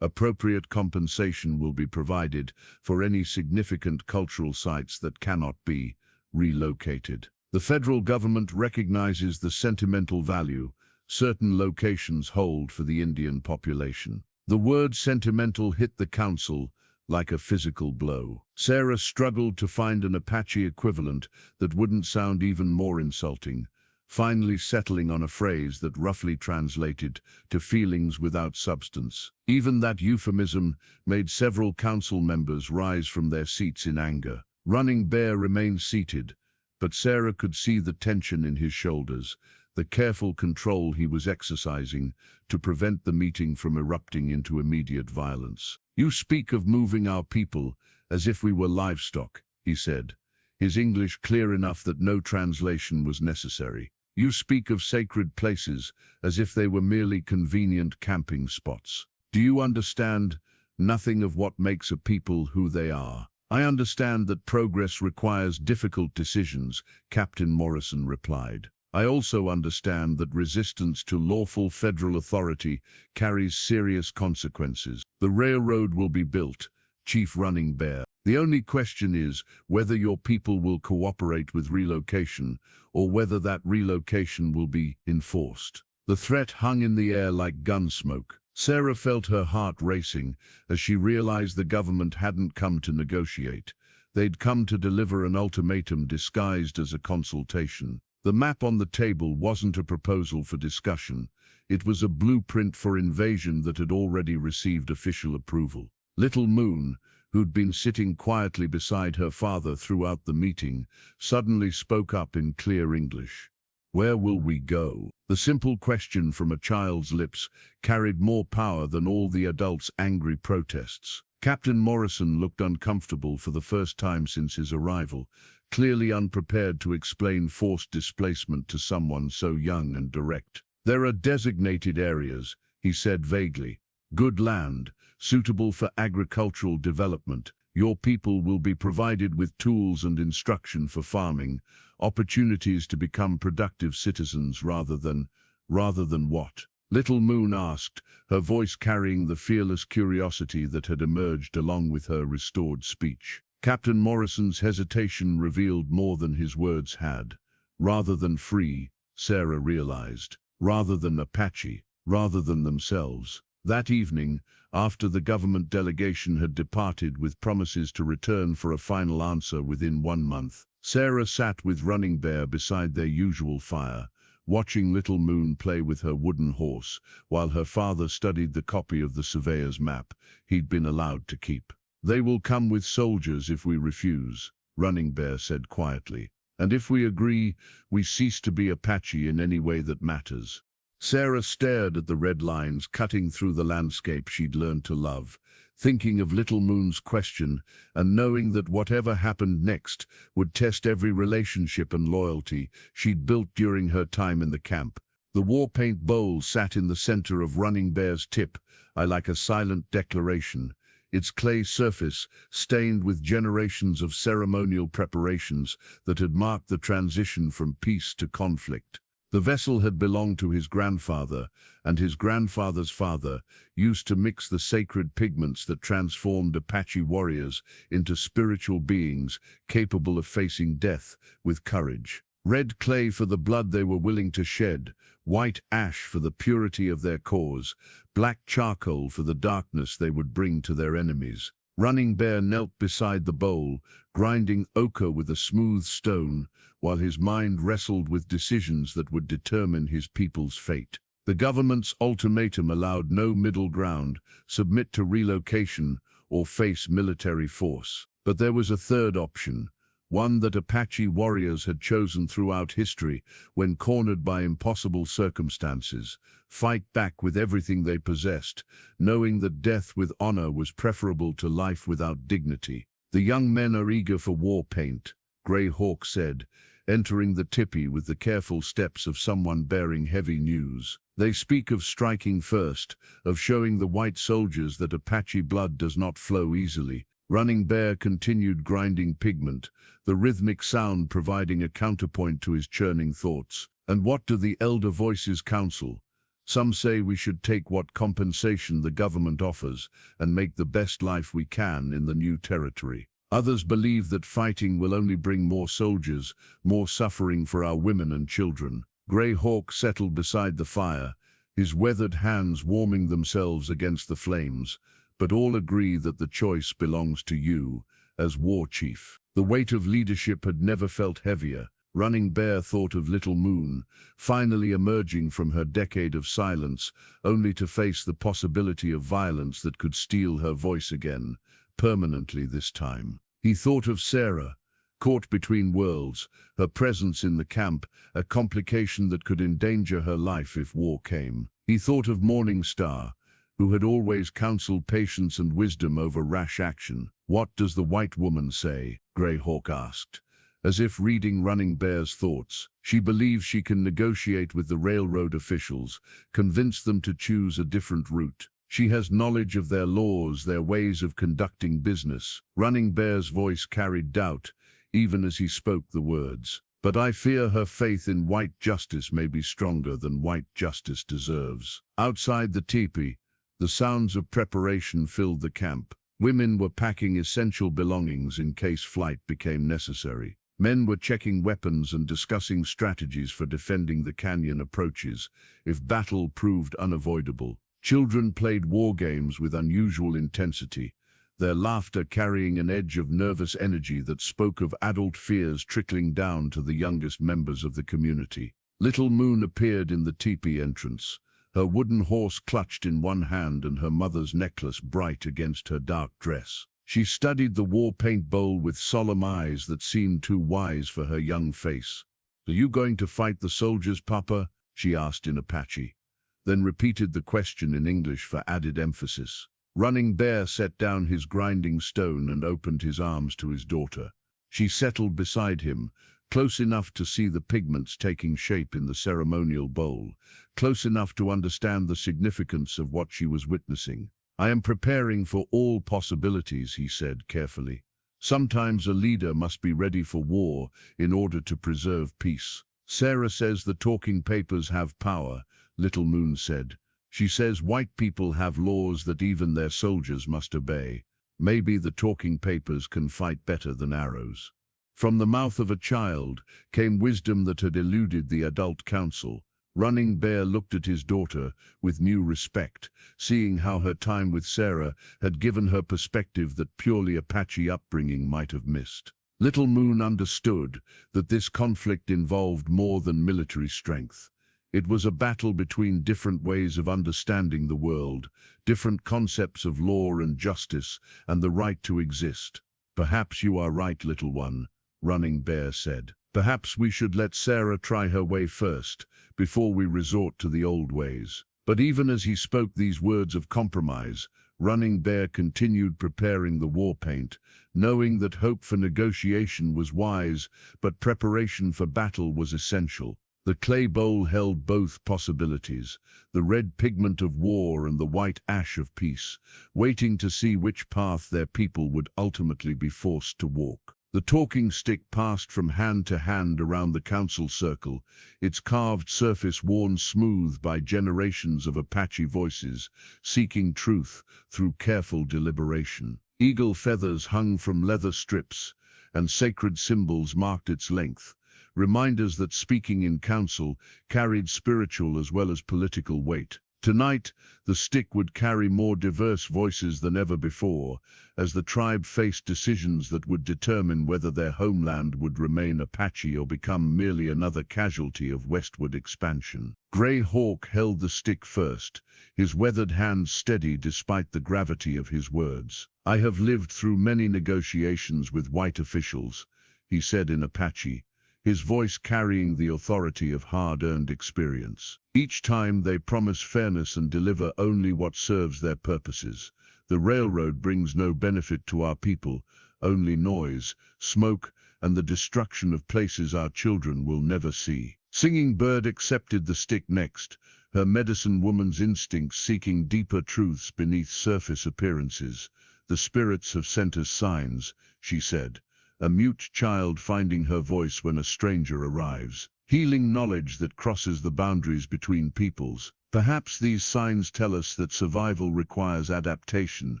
"Appropriate compensation will be provided for any significant cultural sites that cannot be relocated. The federal government recognizes the sentimental value certain locations hold for the Indian population." The word sentimental hit the council like a physical blow. Sarah struggled to find an Apache equivalent that wouldn't sound even more insulting, finally settling on a phrase that roughly translated to feelings without substance. Even that euphemism made several council members rise from their seats in anger. Running Bear remained seated, but Sarah could see the tension in his shoulders, the careful control he was exercising to prevent the meeting from erupting into immediate violence. "You speak of moving our people as if we were livestock," he said, his English clear enough that no translation was necessary. "You speak of sacred places as if they were merely convenient camping spots. Do you understand nothing of what makes a people who they are?" "I understand that progress requires difficult decisions," Captain Morrison replied. "I also understand that resistance to lawful federal authority carries serious consequences. The railroad will be built, Chief Running Bear. The only question is whether your people will cooperate with relocation or whether that relocation will be enforced." The threat hung in the air like gun smoke. Sarah felt her heart racing as she realized the government hadn't come to negotiate. They'd come to deliver an ultimatum disguised as a consultation. The map on the table wasn't a proposal for discussion. It was a blueprint for invasion that had already received official approval. Little Moon, who'd been sitting quietly beside her father throughout the meeting, suddenly spoke up in clear English. "Where will we go?" The simple question from a child's lips carried more power than all the adults' angry protests. Captain Morrison looked uncomfortable for the first time since his arrival, clearly unprepared to explain forced displacement to someone so young and direct. "There are designated areas," he said vaguely. "Good land, suitable for agricultural development. Your people will be provided with tools and instruction for farming, opportunities to become productive citizens rather than what?" Little Moon asked, her voice carrying the fearless curiosity that had emerged along with her restored speech. Captain Morrison's hesitation revealed more than his words had. Rather than free, Sarah realized. Rather than Apache, rather than themselves. That evening, after the government delegation had departed with promises to return for a final answer within 1 month, Sarah sat with Running Bear beside their usual fire, watching Little Moon play with her wooden horse, while her father studied the copy of the surveyor's map he'd been allowed to keep. "They will come with soldiers if we refuse," Running Bear said quietly. "And if we agree, we cease to be Apache in any way that matters." Sarah stared at the red lines cutting through the landscape she'd learned to love, thinking of Little Moon's question and knowing that whatever happened next would test every relationship and loyalty she'd built during her time in the camp. The war paint bowl sat in the center of Running Bear's tip, like a silent declaration, its clay surface stained with generations of ceremonial preparations that had marked the transition from peace to conflict. The vessel had belonged to his grandfather, and his grandfather's father used to mix the sacred pigments that transformed Apache warriors into spiritual beings capable of facing death with courage. Red clay for the blood they were willing to shed, white ash for the purity of their cause, black charcoal for the darkness they would bring to their enemies. Running Bear knelt beside the bowl, grinding ochre with a smooth stone, while his mind wrestled with decisions that would determine his people's fate. The government's ultimatum allowed no middle ground: submit to relocation or face military force. But there was a third option, one that Apache warriors had chosen throughout history when cornered by impossible circumstances: fight back with everything they possessed, knowing that death with honor was preferable to life without dignity. "The young men are eager for war paint," Grey Hawk said, entering the tipi with the careful steps of someone bearing heavy news. "They speak of striking first, of showing the white soldiers that Apache blood does not flow easily." Running Bear continued grinding pigment, the rhythmic sound providing a counterpoint to his churning thoughts. "And what do the elder voices counsel? Some say we should take what compensation the government offers and make the best life we can in the new territory. Others believe that fighting will only bring more soldiers, more suffering for our women and children." Grey Hawk settled beside the fire, his weathered hands warming themselves against the flames. "But all agree that the choice belongs to you, as war chief." The weight of leadership had never felt heavier. Running Bear thought of Little Moon, finally emerging from her decade of silence, only to face the possibility of violence that could steal her voice again, permanently this time. He thought of Sarah, caught between worlds, her presence in the camp, a complication that could endanger her life if war came. He thought of Morning Star, who had always counseled patience and wisdom over rash action. "What does the white woman say?" Grey Hawk asked, as if reading Running Bear's thoughts. "She believes she can negotiate with the railroad officials, convince them to choose a different route. She has knowledge of their laws, their ways of conducting business." Running Bear's voice carried doubt, even as he spoke the words. "But I fear her faith in white justice may be stronger than white justice deserves." Outside the teepee, the sounds of preparation filled the camp. Women were packing essential belongings in case flight became necessary. Men were checking weapons and discussing strategies for defending the canyon approaches if battle proved unavoidable. Children played war games with unusual intensity, their laughter carrying an edge of nervous energy that spoke of adult fears trickling down to the youngest members of the community. Little Moon appeared in the teepee entrance, her wooden horse clutched in one hand and her mother's necklace bright against her dark dress. She studied the war paint bowl with solemn eyes that seemed too wise for her young face. "Are you going to fight the soldiers, Papa?" she asked in Apache, then repeated the question in English for added emphasis. Running Bear set down his grinding stone and opened his arms to his daughter. She settled beside him, close enough to see the pigments taking shape in the ceremonial bowl, close enough to understand the significance of what she was witnessing. "I am preparing for all possibilities," he said carefully. "Sometimes a leader must be ready for war in order to preserve peace." "Sarah says the talking papers have power," Little Moon said. "She says white people have laws that even their soldiers must obey. Maybe the talking papers can fight better than arrows." From the mouth of a child came wisdom that had eluded the adult council. Running Bear looked at his daughter with new respect, seeing how her time with Sarah had given her perspective that purely Apache upbringing might have missed. Little Moon understood that this conflict involved more than military strength. It was a battle between different ways of understanding the world, different concepts of law and justice, and the right to exist. "Perhaps you are right, little one," Running Bear said. "Perhaps we should let Sarah try her way first, before we resort to the old ways." But even as he spoke these words of compromise, Running Bear continued preparing the war paint, knowing that hope for negotiation was wise, but preparation for battle was essential. The clay bowl held both possibilities, the red pigment of war and the white ash of peace, waiting to see which path their people would ultimately be forced to walk. The talking stick passed from hand to hand around the council circle, its carved surface worn smooth by generations of Apache voices, seeking truth through careful deliberation. Eagle feathers hung from leather strips, and sacred symbols marked its length, reminders that speaking in council carried spiritual as well as political weight. Tonight, the stick would carry more diverse voices than ever before, as the tribe faced decisions that would determine whether their homeland would remain Apache or become merely another casualty of westward expansion. Grey Hawk held the stick first, his weathered hands steady despite the gravity of his words. "I have lived through many negotiations with white officials," he said in Apache, his voice carrying the authority of hard-earned experience. "Each time they promise fairness and deliver only what serves their purposes. The railroad brings no benefit to our people, only noise, smoke, and the destruction of places our children will never see." Singing Bird accepted the stick next, her medicine woman's instincts seeking deeper truths beneath surface appearances. "The spirits have sent us signs," she said, a mute child finding her voice when a stranger arrives. "Healing knowledge that crosses the boundaries between peoples. Perhaps these signs tell us that survival requires adaptation,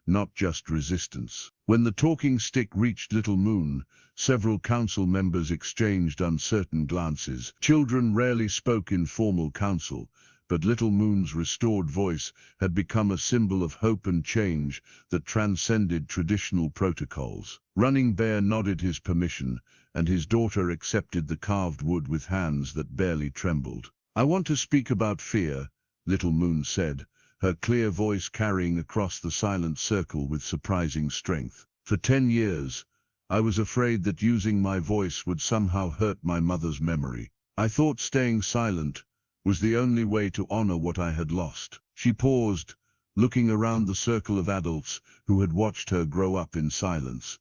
not just resistance." When the talking stick reached Little Moon, several council members exchanged uncertain glances. Children rarely spoke in formal council, but Little Moon's restored voice had become a symbol of hope and change that transcended traditional protocols. Running Bear nodded his permission, and his daughter accepted the carved wood with hands that barely trembled. "I want to speak about fear," Little Moon said, her clear voice carrying across the silent circle with surprising strength. "For 10 years, I was afraid that using my voice would somehow hurt my mother's memory. I thought staying silent was the only way to honor what I had lost." She paused, looking around the circle of adults who had watched her grow up in silence.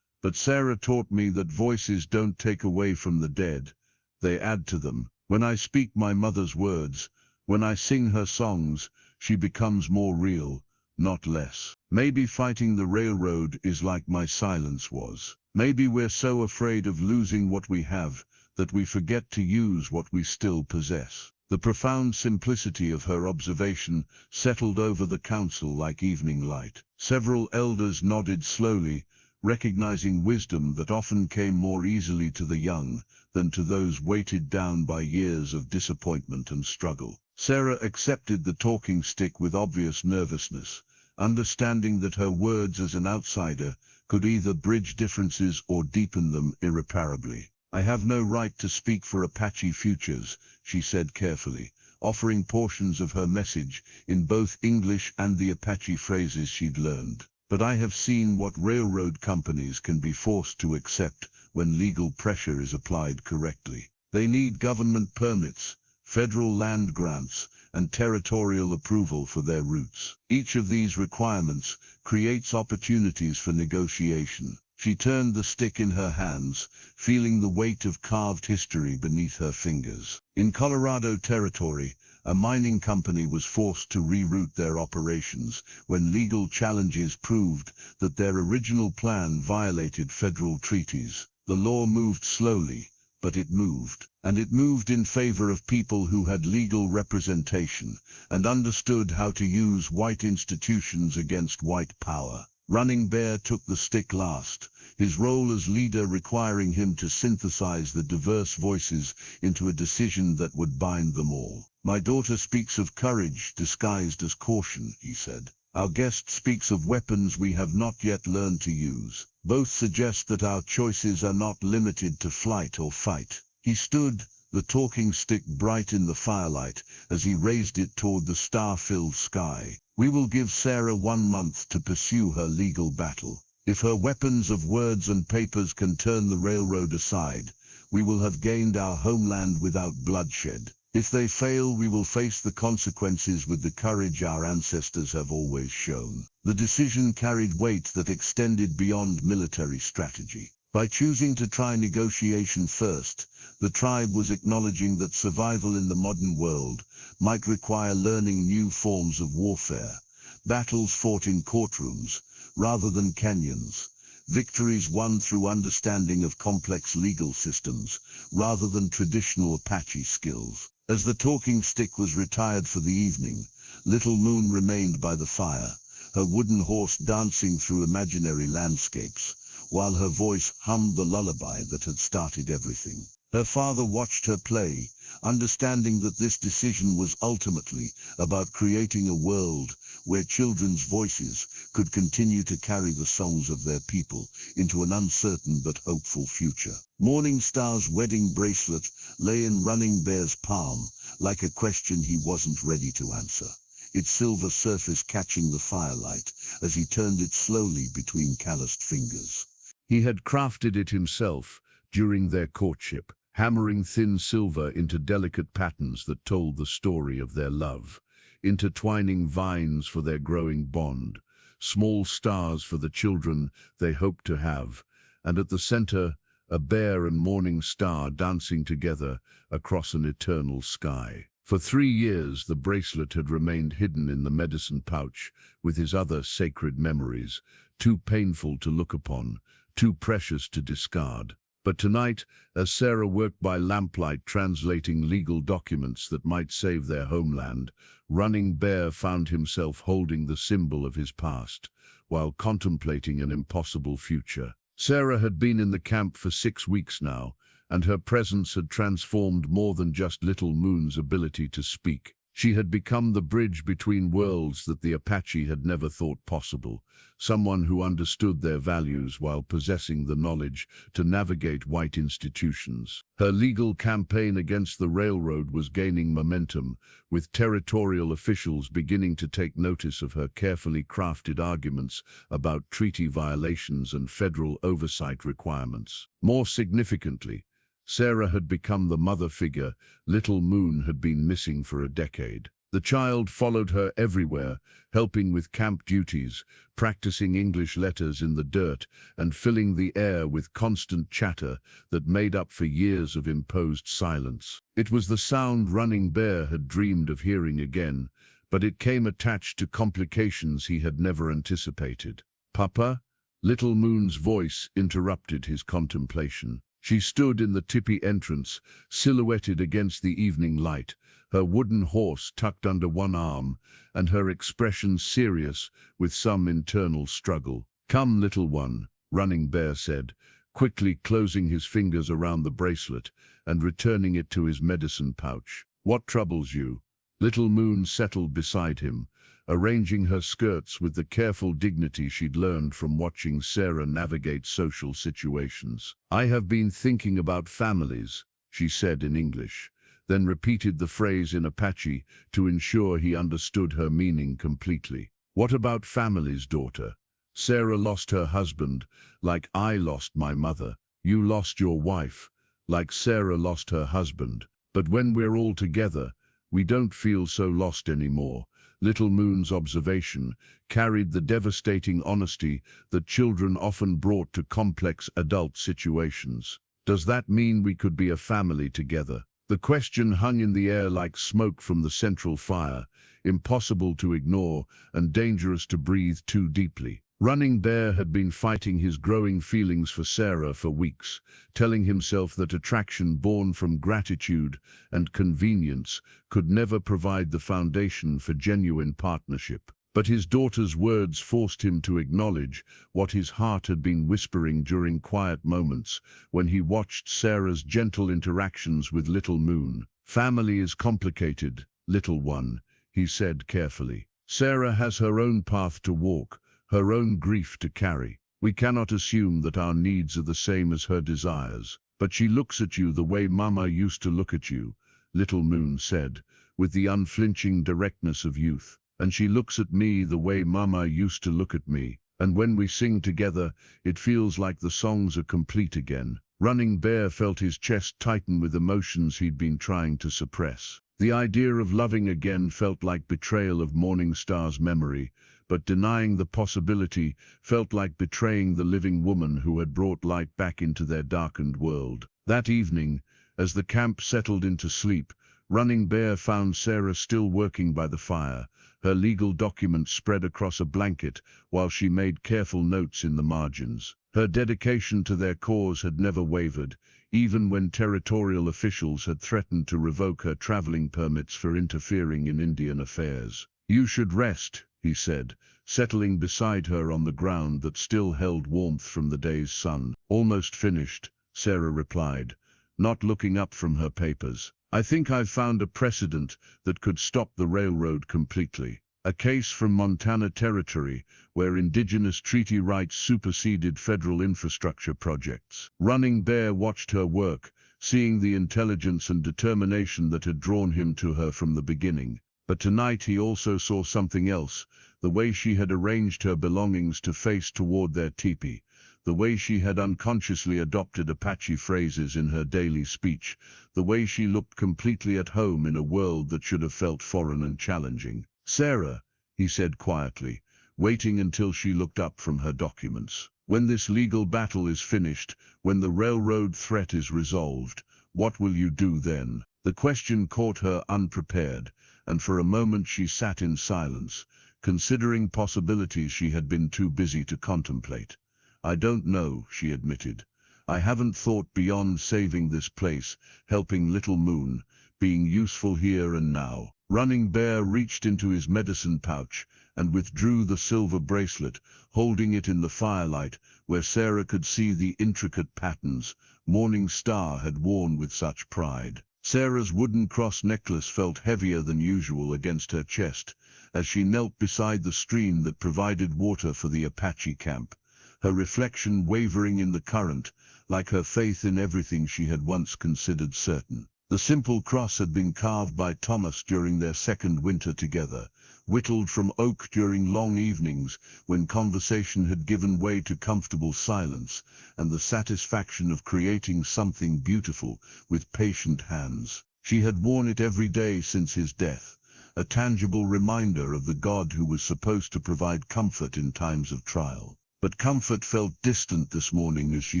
"But Sarah taught me that voices don't take away from the dead, they add to them. When I speak my mother's words, when I sing her songs, she becomes more real, not less. Maybe fighting the railroad is like my silence was. Maybe we're so afraid of losing what we have that we forget to use what we still possess." The profound simplicity of her observation settled over the council like evening light. Several elders nodded slowly, recognizing wisdom that often came more easily to the young than to those weighted down by years of disappointment and struggle. Sarah accepted the talking stick with obvious nervousness, understanding that her words as an outsider could either bridge differences or deepen them irreparably. "I have no right to speak for Apache futures," she said carefully, offering portions of her message in both English and the Apache phrases she'd learned. "But I have seen what railroad companies can be forced to accept when legal pressure is applied correctly. They need government permits, federal land grants, and territorial approval for their routes. Each of these requirements creates opportunities for negotiation." She turned the stick in her hands, feeling the weight of carved history beneath her fingers. In Colorado Territory, a mining company was forced to reroute their operations when legal challenges proved that their original plan violated federal treaties. The law moved slowly, but it moved. And it moved in favor of people who had legal representation and understood how to use white institutions against white power. Running Bear took the stick last, his role as leader requiring him to synthesize the diverse voices into a decision that would bind them all. "My daughter speaks of courage disguised as caution," he said. "Our guest speaks of weapons we have not yet learned to use. Both suggest that our choices are not limited to flight or fight." He stood, the talking stick bright in the firelight, as he raised it toward the star-filled sky. "We will give Sarah 1 month to pursue her legal battle. If her weapons of words and papers can turn the railroad aside, we will have gained our homeland without bloodshed. If they fail, we will face the consequences with the courage our ancestors have always shown." The decision carried weight that extended beyond military strategy. By choosing to try negotiation first, the tribe was acknowledging that survival in the modern world might require learning new forms of warfare, battles fought in courtrooms rather than canyons, victories won through understanding of complex legal systems rather than traditional Apache skills. As the talking stick was retired for the evening, Little Moon remained by the fire, her wooden horse dancing through imaginary landscapes, while her voice hummed the lullaby that had started everything. Her father watched her play, understanding that this decision was ultimately about creating a world where children's voices could continue to carry the songs of their people into an uncertain but hopeful future. Morning Star's wedding bracelet lay in Running Bear's palm, like a question he wasn't ready to answer, its silver surface catching the firelight as he turned it slowly between calloused fingers. He had crafted it himself during their courtship, hammering thin silver into delicate patterns that told the story of their love, intertwining vines for their growing bond, small stars for the children they hoped to have, and at the center, a bear and morning star dancing together across an eternal sky. For 3 years, the bracelet had remained hidden in the medicine pouch with his other sacred memories, too painful to look upon, too precious to discard. But tonight, as Sarah worked by lamplight translating legal documents that might save their homeland, Running Bear found himself holding the symbol of his past, while contemplating an impossible future. Sarah had been in the camp for 6 weeks now, and her presence had transformed more than just Little Moon's ability to speak. She had become the bridge between worlds that the Apache had never thought possible, someone who understood their values while possessing the knowledge to navigate white institutions. Her legal campaign against the railroad was gaining momentum, with territorial officials beginning to take notice of her carefully crafted arguments about treaty violations and federal oversight requirements. More significantly, Sarah had become the mother figure Little Moon had been missing for a decade. The child followed her everywhere, helping with camp duties, practicing English letters in the dirt, and filling the air with constant chatter that made up for years of imposed silence. It was the sound Running Bear had dreamed of hearing again, but it came attached to complications he had never anticipated. "Papa?" Little Moon's voice interrupted his contemplation. She stood in the tippy entrance, silhouetted against the evening light, her wooden horse tucked under one arm, and her expression serious with some internal struggle. "Come, little one," Running Bear said, quickly closing his fingers around the bracelet and returning it to his medicine pouch. "What troubles you?" Little Moon settled beside him, arranging her skirts with the careful dignity she'd learned from watching Sarah navigate social situations. "I have been thinking about families," she said in English, then repeated the phrase in Apache to ensure he understood her meaning completely. "What about families, daughter? Sarah lost her husband, like I lost my mother. You lost your wife, like Sarah lost her husband. But when we're all together, we don't feel so lost anymore." Little Moon's observation carried the devastating honesty that children often brought to complex adult situations. "Does that mean we could be a family together?" The question hung in the air like smoke from the central fire, impossible to ignore and dangerous to breathe too deeply. Running Bear had been fighting his growing feelings for Sarah for weeks, telling himself that attraction born from gratitude and convenience could never provide the foundation for genuine partnership. But his daughter's words forced him to acknowledge what his heart had been whispering during quiet moments when he watched Sarah's gentle interactions with Little Moon. "Family is complicated, little one," he said carefully. "Sarah has her own path to walk, her own grief to carry. We cannot assume that our needs are the same as her desires. But she looks at you the way Mama used to look at you," Little Moon said, with the unflinching directness of youth. "And she looks at me the way Mama used to look at me. And when we sing together, it feels like the songs are complete again." Running Bear felt his chest tighten with emotions he'd been trying to suppress. The idea of loving again felt like betrayal of Morning Star's memory, but denying the possibility felt like betraying the living woman who had brought light back into their darkened world. That evening, as the camp settled into sleep, Running Bear found Sarah still working by the fire, her legal documents spread across a blanket while she made careful notes in the margins. Her dedication to their cause had never wavered, even when territorial officials had threatened to revoke her traveling permits for interfering in Indian affairs. "You should rest," he said, settling beside her on the ground that still held warmth from the day's sun. "Almost finished," Sarah replied, not looking up from her papers. "I think I've found a precedent that could stop the railroad completely. A case from Montana Territory where indigenous treaty rights superseded federal infrastructure projects." Running Bear watched her work, seeing the intelligence and determination that had drawn him to her from the beginning. But tonight he also saw something else, the way she had arranged her belongings to face toward their teepee, the way she had unconsciously adopted Apache phrases in her daily speech, the way she looked completely at home in a world that should have felt foreign and challenging. "Sarah," he said quietly, waiting until she looked up from her documents. "When this legal battle is finished, when the railroad threat is resolved, what will you do then?" The question caught her unprepared, and for a moment she sat in silence, considering possibilities she had been too busy to contemplate. "I don't know," she admitted. "I haven't thought beyond saving this place, helping Little Moon, being useful here and now." Running Bear reached into his medicine pouch and withdrew the silver bracelet, holding it in the firelight where Sarah could see the intricate patterns Morning Star had worn with such pride. Sarah's wooden cross necklace felt heavier than usual against her chest as she knelt beside the stream that provided water for the Apache camp, her reflection wavering in the current, like her faith in everything she had once considered certain. The simple cross had been carved by Thomas during their second winter together, whittled from oak during long evenings when conversation had given way to comfortable silence, and the satisfaction of creating something beautiful with patient hands. She had worn it every day since his death, a tangible reminder of the God who was supposed to provide comfort in times of trial. But comfort felt distant this morning as she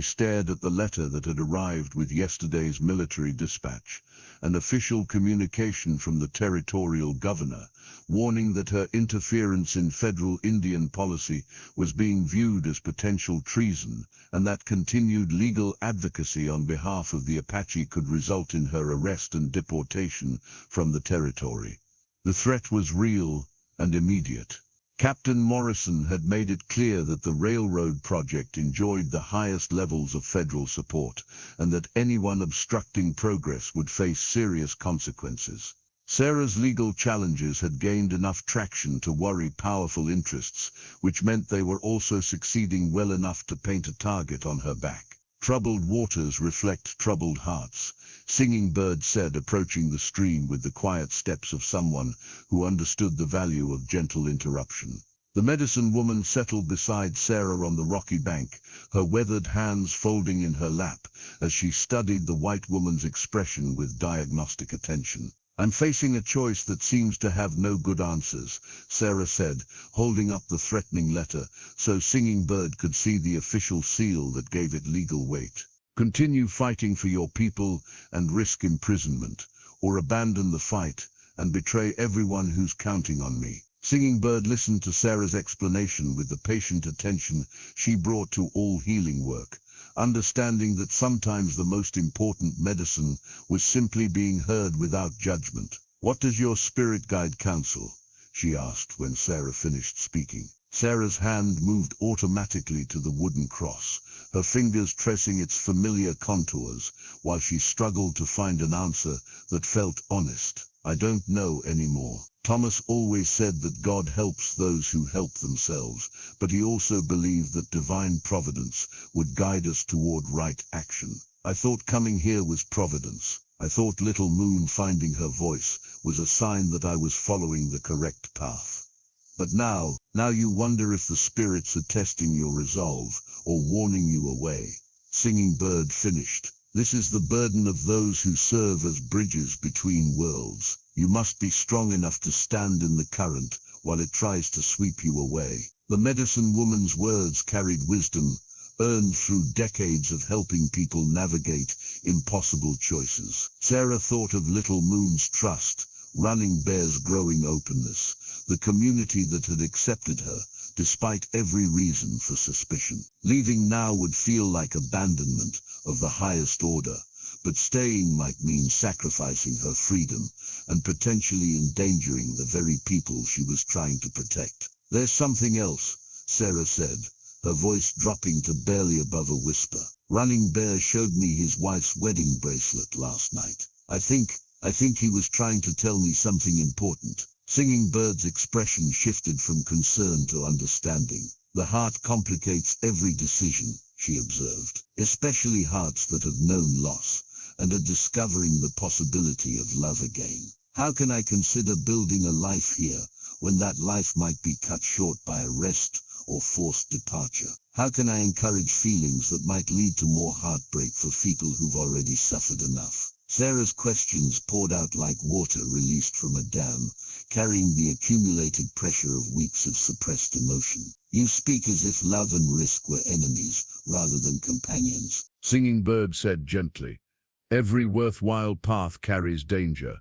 stared at the letter that had arrived with yesterday's military dispatch, an official communication from the territorial governor, warning that her interference in federal Indian policy was being viewed as potential treason, and that continued legal advocacy on behalf of the Apache could result in her arrest and deportation from the territory. The threat was real and immediate. Captain Morrison had made it clear that the railroad project enjoyed the highest levels of federal support, and that anyone obstructing progress would face serious consequences. Sarah's legal challenges had gained enough traction to worry powerful interests, which meant they were also succeeding well enough to paint a target on her back. Troubled waters reflect troubled hearts, Singing Bird said, approaching the stream with the quiet steps of someone who understood the value of gentle interruption. The medicine woman settled beside Sarah on the rocky bank, her weathered hands folding in her lap as she studied the white woman's expression with diagnostic attention. "I'm facing a choice that seems to have no good answers," Sarah said, holding up the threatening letter so Singing Bird could see the official seal that gave it legal weight. "Continue fighting for your people and risk imprisonment, or abandon the fight and betray everyone who's counting on me." Singing Bird listened to Sarah's explanation with the patient attention she brought to all healing work, understanding that sometimes the most important medicine was simply being heard without judgment. "What does your spirit guide counsel?" she asked when Sarah finished speaking. Sarah's hand moved automatically to the wooden cross, her fingers tracing its familiar contours, while she struggled to find an answer that felt honest. "I don't know anymore. Thomas always said that God helps those who help themselves, but he also believed that divine providence would guide us toward right action. I thought coming here was providence. I thought Little Moon finding her voice was a sign that I was following the correct path. But now you wonder if the spirits are testing your resolve or warning you away." Singing Bird finished. "This is the burden of those who serve as bridges between worlds. You must be strong enough to stand in the current while it tries to sweep you away." The medicine woman's words carried wisdom, earned through decades of helping people navigate impossible choices. Sarah thought of Little Moon's trust, Running Bear's growing openness, the community that had accepted her, despite every reason for suspicion. Leaving now would feel like abandonment of the highest order, but staying might mean sacrificing her freedom and potentially endangering the very people she was trying to protect. "There's something else," Sarah said, her voice dropping to barely above a whisper. "Running Bear showed me his wife's wedding bracelet last night. I think he was trying to tell me something important." Singing Bird's expression shifted from concern to understanding. "The heart complicates every decision," she observed, "especially hearts that have known loss and are discovering the possibility of love again. How can I consider building a life here when that life might be cut short by arrest or forced departure? How can I encourage feelings that might lead to more heartbreak for people who've already suffered enough?" Sarah's questions poured out like water released from a dam, carrying the accumulated pressure of weeks of suppressed emotion. "You speak as if love and risk were enemies rather than companions," Singing Bird said gently. "Every worthwhile path carries danger.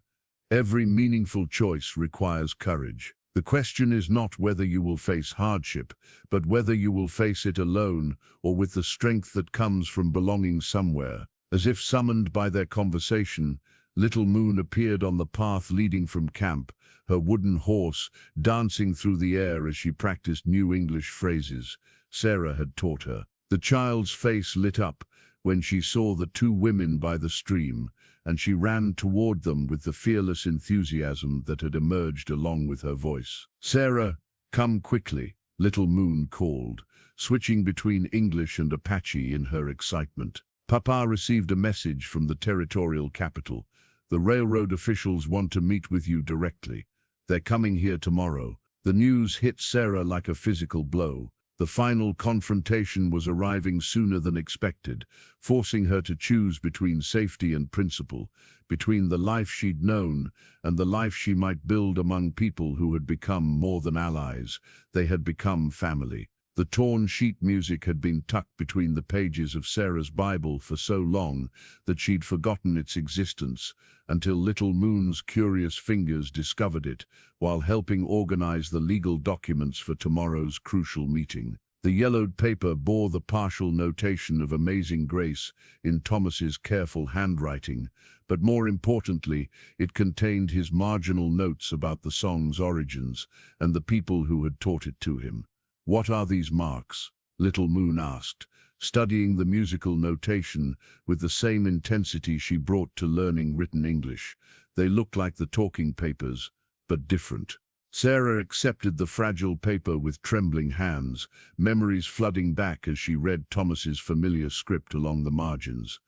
Every meaningful choice requires courage. The question is not whether you will face hardship, but whether you will face it alone or with the strength that comes from belonging somewhere." As if summoned by their conversation, Little Moon appeared on the path leading from camp, her wooden horse dancing through the air as she practiced new English phrases Sarah had taught her. The child's face lit up when she saw the two women by the stream, and she ran toward them with the fearless enthusiasm that had emerged along with her voice. "Sarah, come quickly," Little Moon called, switching between English and Apache in her excitement. "Papa received a message from the territorial capital. The railroad officials want to meet with you directly. They're coming here tomorrow." The news hit Sarah like a physical blow. The final confrontation was arriving sooner than expected, forcing her to choose between safety and principle, between the life she'd known and the life she might build among people who had become more than allies. They had become family. The torn sheet music had been tucked between the pages of Sarah's Bible for so long that she'd forgotten its existence, until Little Moon's curious fingers discovered it while helping organize the legal documents for tomorrow's crucial meeting. The yellowed paper bore the partial notation of Amazing Grace in Thomas's careful handwriting, but more importantly, it contained his marginal notes about the song's origins and the people who had taught it to him. "What are these marks?" Little Moon asked, studying the musical notation with the same intensity she brought to learning written English. They looked like the talking papers, but different. Sarah accepted the fragile paper with trembling hands, memories flooding back as she read Thomas's familiar script along the margins.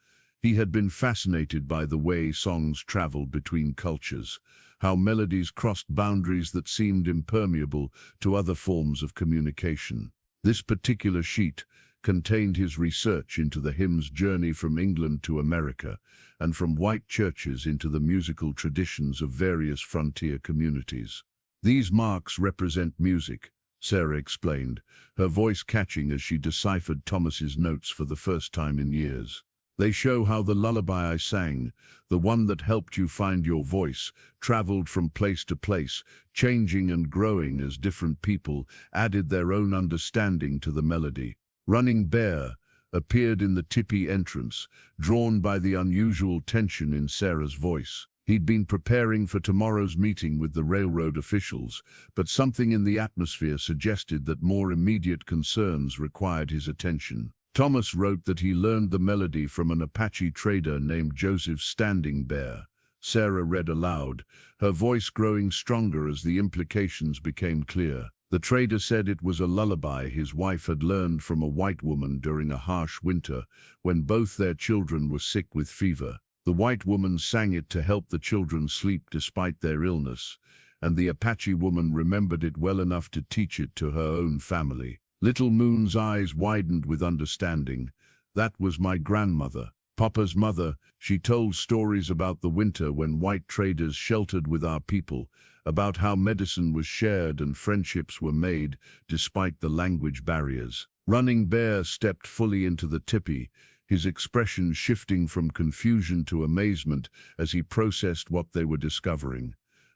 He had been fascinated by the way songs traveled between cultures, how melodies crossed boundaries that seemed impermeable to other forms of communication. This particular sheet contained his research into the hymn's journey from England to America, and from white churches into the musical traditions of various frontier communities. "These marks represent music," Sarah explained, her voice catching as she deciphered Thomas's notes for the first time in years. "They show how the lullaby I sang, the one that helped you find your voice, traveled from place to place, changing and growing as different people added their own understanding to the melody." Running Bear appeared in the tipi entrance, drawn by the unusual tension in Sarah's voice. He'd been preparing for tomorrow's meeting with the railroad officials, but something in the atmosphere suggested that more immediate concerns required his attention. Thomas wrote that he learned the melody from an Apache trader named Joseph Standing Bear. Sarah read aloud, her voice growing stronger as the implications became clear. The trader said it was a lullaby his wife had learned from a white woman during a harsh winter when both their children were sick with fever. The white woman sang it to help the children sleep despite their illness, and the Apache woman remembered it well enough to teach it to her own family. Little Moon's eyes widened with understanding. "That was my grandmother, Papa's mother. She told stories about the winter when white traders sheltered with our people, about how medicine was shared and friendships were made despite the language barriers." Running Bear stepped fully into the tipi, his expression shifting from confusion to amazement as he processed what they were discovering.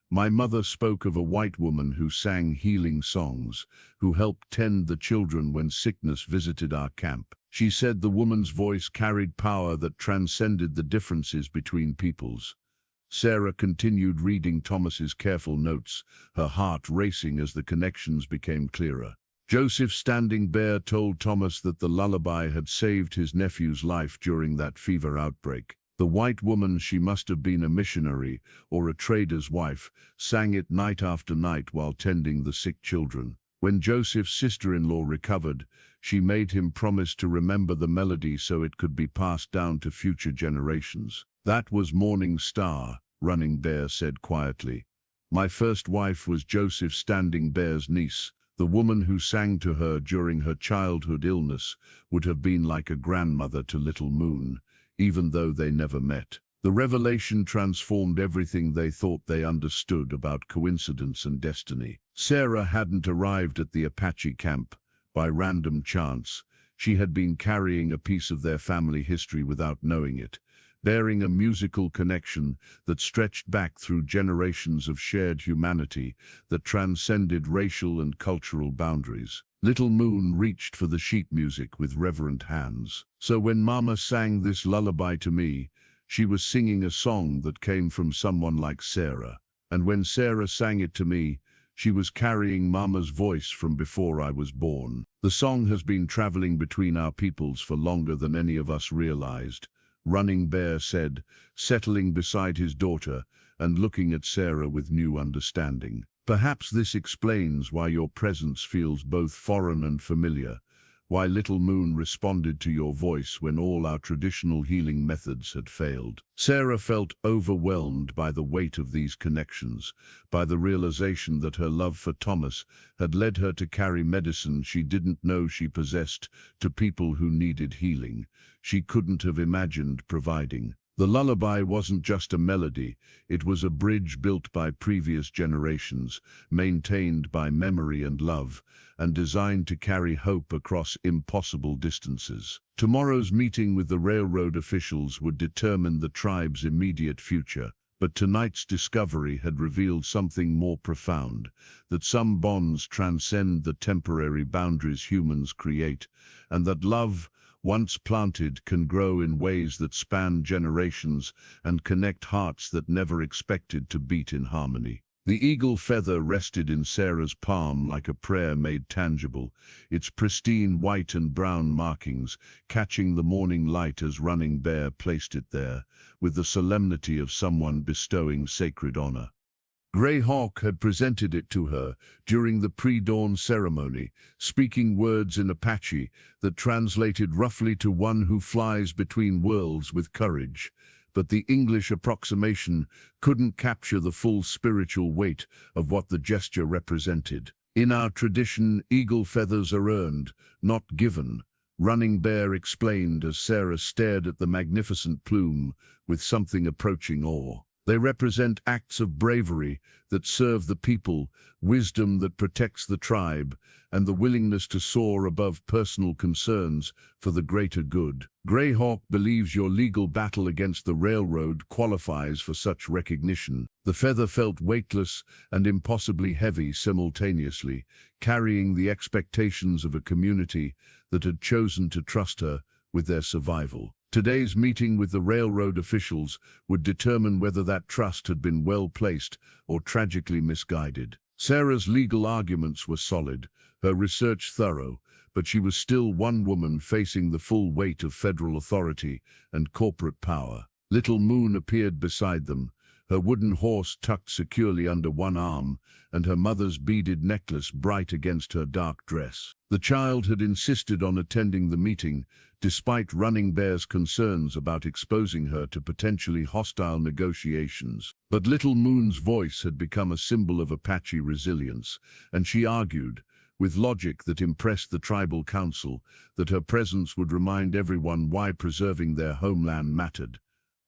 "My mother spoke of a white woman who sang healing songs, who helped tend the children when sickness visited our camp. She said the woman's voice carried power that transcended the differences between peoples." Sarah continued reading Thomas's careful notes, her heart racing as the connections became clearer. Joseph Standing Bear told Thomas that the lullaby had saved his nephew's life during that fever outbreak. The white woman, she must have been a missionary or a trader's wife, sang it night after night while tending the sick children. When Joseph's sister-in-law recovered, she made him promise to remember the melody so it could be passed down to future generations. "That was Morning Star," Running Bear said quietly. "My first wife was Joseph Standing Bear's niece. The woman who sang to her during her childhood illness would have been like a grandmother to Little Moon, even though they never met." The revelation transformed everything they thought they understood about coincidence and destiny. Sarah hadn't arrived at the Apache camp by random chance. She had been carrying a piece of their family history without knowing it, bearing a musical connection that stretched back through generations of shared humanity that transcended racial and cultural boundaries. Little Moon reached for the sheet music with reverent hands. "So when Mama sang this lullaby to me, she was singing a song that came from someone like Sarah. And when Sarah sang it to me, she was carrying Mama's voice from before I was born. The song has been traveling between our peoples for longer than any of us realized," Running Bear said, settling beside his daughter and looking at Sarah with new understanding. "Perhaps this explains why your presence feels both foreign and familiar, why Little Moon responded to your voice when all our traditional healing methods had failed." Sarah felt overwhelmed by the weight of these connections, by the realization that her love for Thomas had led her to carry medicine she didn't know she possessed to people who needed healing she couldn't have imagined providing. The lullaby wasn't just a melody, it was a bridge built by previous generations, maintained by memory and love, and designed to carry hope across impossible distances. Tomorrow's meeting with the railroad officials would determine the tribe's immediate future, but tonight's discovery had revealed something more profound, that some bonds transcend the temporary boundaries humans create, and that love, once planted, can grow in ways that span generations and connect hearts that never expected to beat in harmony. The eagle feather rested in Sarah's palm like a prayer made tangible, its pristine white and brown markings catching the morning light as Running Bear placed it there, with the solemnity of someone bestowing sacred honor. Grey Hawk had presented it to her during the pre-dawn ceremony, speaking words in Apache that translated roughly to one who flies between worlds with courage. But the English approximation couldn't capture the full spiritual weight of what the gesture represented. In our tradition, eagle feathers are earned, not given, Running Bear explained as Sarah stared at the magnificent plume with something approaching awe. They represent acts of bravery that serve the people, wisdom that protects the tribe, and the willingness to soar above personal concerns for the greater good. Grey Hawk believes your legal battle against the railroad qualifies for such recognition. The feather felt weightless and impossibly heavy simultaneously, carrying the expectations of a community that had chosen to trust her with their survival. Today's meeting with the railroad officials would determine whether that trust had been well placed or tragically misguided. Sarah's legal arguments were solid, her research thorough, but she was still one woman facing the full weight of federal authority and corporate power. Little Moon appeared beside them, her wooden horse tucked securely under one arm, and her mother's beaded necklace bright against her dark dress. The child had insisted on attending the meeting, despite Running Bear's concerns about exposing her to potentially hostile negotiations. But Little Moon's voice had become a symbol of Apache resilience, and she argued, with logic that impressed the tribal council, that her presence would remind everyone why preserving their homeland mattered.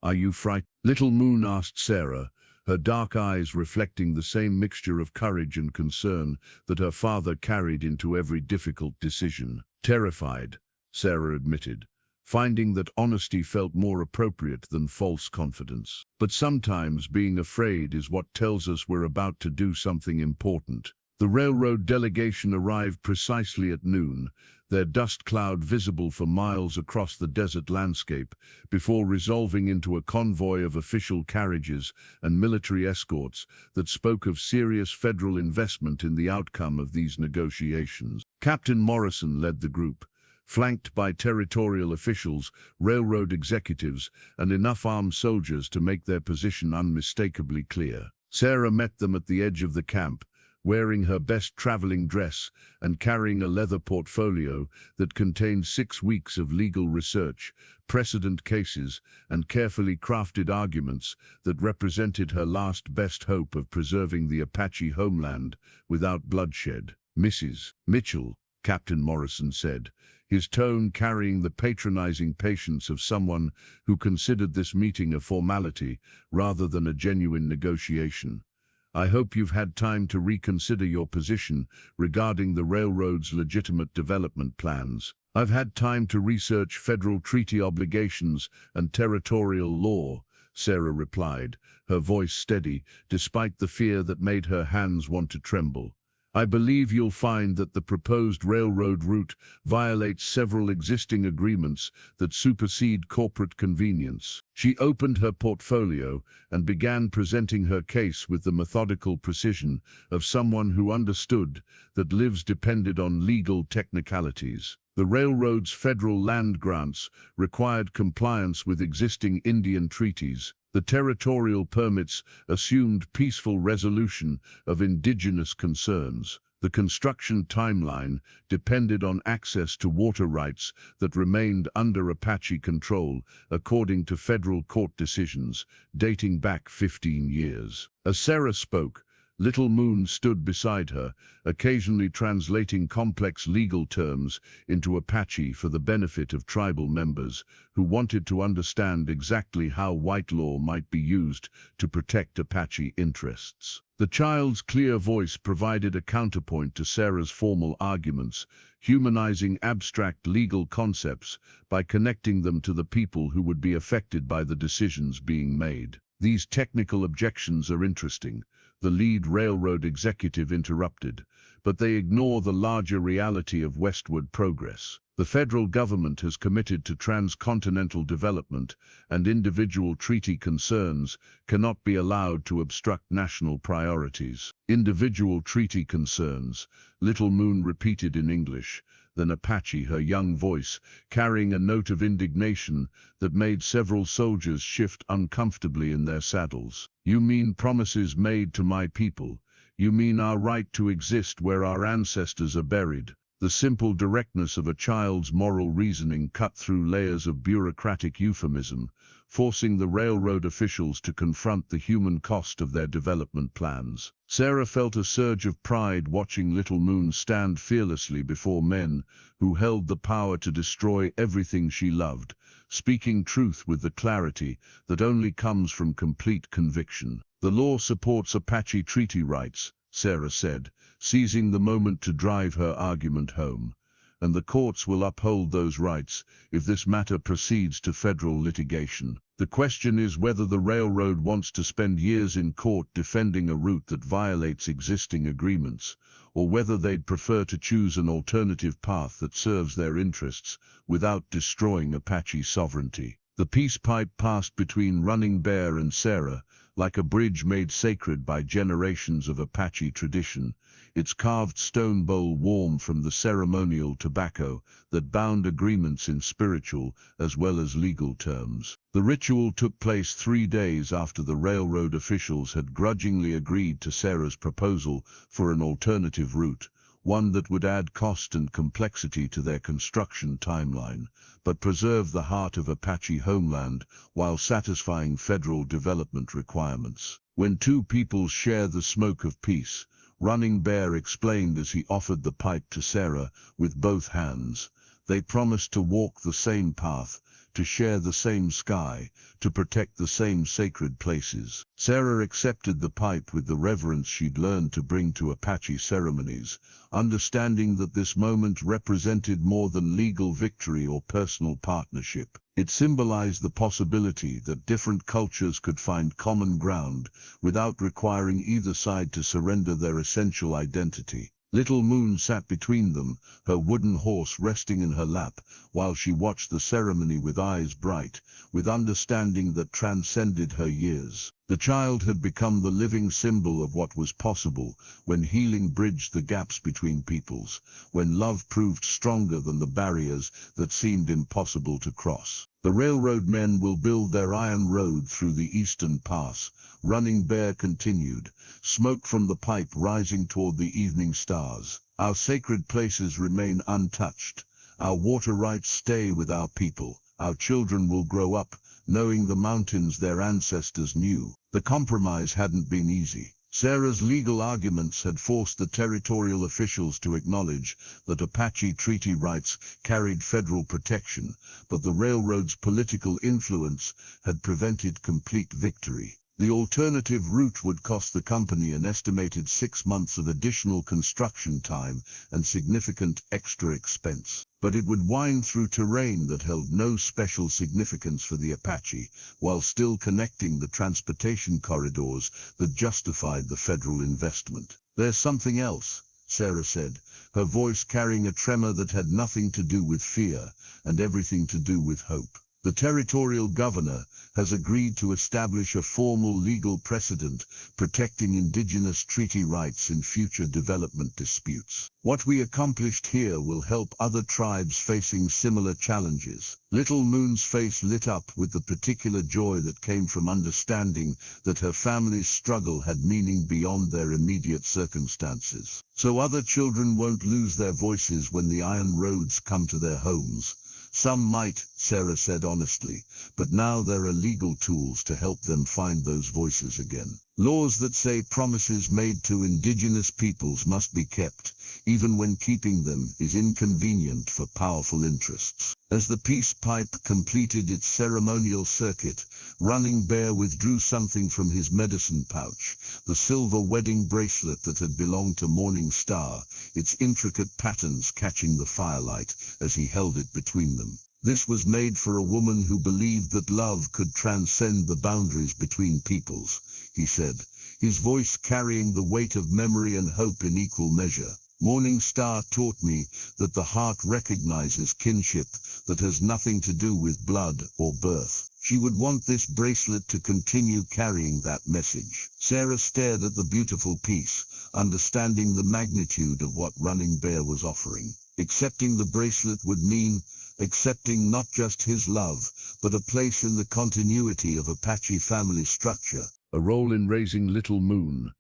"Are you frightened?" Little Moon asked Sarah, her dark eyes reflecting the same mixture of courage and concern that her father carried into every difficult decision. "Terrified," Sarah admitted, finding that honesty felt more appropriate than false confidence. "But sometimes being afraid is what tells us we're about to do something important." The railroad delegation arrived precisely at noon, their dust cloud visible for miles across the desert landscape, before resolving into a convoy of official carriages and military escorts that spoke of serious federal investment in the outcome of these negotiations. Captain Morrison led the group, flanked by territorial officials, railroad executives, and enough armed soldiers to make their position unmistakably clear. Sarah met them at the edge of the camp, wearing her best traveling dress and carrying a leather portfolio that contained 6 weeks of legal research, precedent cases, and carefully crafted arguments that represented her last best hope of preserving the Apache homeland without bloodshed. "Mrs. Mitchell," Captain Morrison said, his tone carrying the patronizing patience of someone who considered this meeting a formality rather than a genuine negotiation. "I hope you've had time to reconsider your position regarding the railroad's legitimate development plans." "I've had time to research federal treaty obligations and territorial law," Sarah replied, her voice steady, despite the fear that made her hands want to tremble. "I believe you'll find that the proposed railroad route violates several existing agreements that supersede corporate convenience." She opened her portfolio and began presenting her case with the methodical precision of someone who understood that lives depended on legal technicalities. The railroad's federal land grants required compliance with existing Indian treaties. The territorial permits assumed peaceful resolution of indigenous concerns. The construction timeline depended on access to water rights that remained under Apache control, according to federal court decisions dating back 15 years. As Sarah spoke, Little Moon stood beside her, occasionally translating complex legal terms into Apache for the benefit of tribal members who wanted to understand exactly how white law might be used to protect Apache interests. The child's clear voice provided a counterpoint to Sarah's formal arguments, humanizing abstract legal concepts by connecting them to the people who would be affected by the decisions being made. "These technical objections are interesting," the lead railroad executive interrupted, "but they ignore the larger reality of westward progress. The federal government has committed to transcontinental development, and individual treaty concerns cannot be allowed to obstruct national priorities. Individual treaty concerns, Little Moon repeated in English, then Apache, her young voice, carrying a note of indignation that made several soldiers shift uncomfortably in their saddles. You mean promises made to my people? You mean our right to exist where our ancestors are buried? The simple directness of a child's moral reasoning cut through layers of bureaucratic euphemism, forcing the railroad officials to confront the human cost of their development plans. Sarah felt a surge of pride watching Little Moon stand fearlessly before men who held the power to destroy everything she loved, speaking truth with the clarity that only comes from complete conviction. The law supports Apache treaty rights, Sarah said, seizing the moment to drive her argument home, and the courts will uphold those rights if this matter proceeds to federal litigation. The question is whether the railroad wants to spend years in court defending a route that violates existing agreements, or whether they'd prefer to choose an alternative path that serves their interests without destroying Apache sovereignty. The peace pipe passed between Running Bear and Sarah, like a bridge made sacred by generations of Apache tradition, its carved stone bowl warm from the ceremonial tobacco that bound agreements in spiritual as well as legal terms. The ritual took place 3 days after the railroad officials had grudgingly agreed to Sarah's proposal for an alternative route, one that would add cost and complexity to their construction timeline, but preserve the heart of Apache homeland while satisfying federal development requirements. When two peoples share the smoke of peace, Running Bear explained as he offered the pipe to Sarah with both hands, they promised to walk the same path, to share the same sky, to protect the same sacred places. Sarah accepted the pipe with the reverence she'd learned to bring to Apache ceremonies, understanding that this moment represented more than legal victory or personal partnership. It symbolized the possibility that different cultures could find common ground without requiring either side to surrender their essential identity. Little Moon sat between them, her wooden horse resting in her lap, while she watched the ceremony with eyes bright, with understanding that transcended her years. The child had become the living symbol of what was possible when healing bridged the gaps between peoples, when love proved stronger than the barriers that seemed impossible to cross. The railroad men will build their iron road through the eastern pass, Running Bear continued, smoke from the pipe rising toward the evening stars. Our sacred places remain untouched. Our water rights stay with our people. Our children will grow up, knowing the mountains their ancestors knew. The compromise hadn't been easy. Sarah's legal arguments had forced the territorial officials to acknowledge that Apache treaty rights carried federal protection, but the railroad's political influence had prevented complete victory. The alternative route would cost the company an estimated 6 months of additional construction time and significant extra expense. But it would wind through terrain that held no special significance for the Apache, while still connecting the transportation corridors that justified the federal investment. There's something else, Sarah said, her voice carrying a tremor that had nothing to do with fear and everything to do with hope. The territorial governor has agreed to establish a formal legal precedent protecting indigenous treaty rights in future development disputes. What we accomplished here will help other tribes facing similar challenges. Little Moon's face lit up with the particular joy that came from understanding that her family's struggle had meaning beyond their immediate circumstances. So other children won't lose their voices when the iron roads come to their homes. Some might, Sarah said honestly, but now there are legal tools to help them find those voices again. Laws that say promises made to indigenous peoples must be kept, even when keeping them is inconvenient for powerful interests. As the peace pipe completed its ceremonial circuit, Running Bear withdrew something from his medicine pouch, the silver wedding bracelet that had belonged to Morning Star, its intricate patterns catching the firelight as he held it between them. This was made for a woman who believed that love could transcend the boundaries between peoples, he said, his voice carrying the weight of memory and hope in equal measure. Morning Star taught me that the heart recognizes kinship that has nothing to do with blood or birth. She would want this bracelet to continue carrying that message. Sarah stared at the beautiful piece, understanding the magnitude of what Running Bear was offering. Accepting the bracelet would mean accepting not just his love, but a place in the continuity of Apache family structure. A role in raising Little Moon,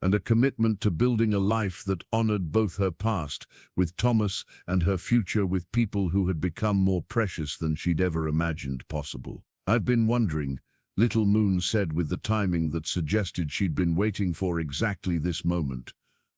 and a commitment to building a life that honored both her past with Thomas and her future with people who had become more precious than she'd ever imagined possible. "I've been wondering," Little Moon said with the timing that suggested she'd been waiting for exactly this moment.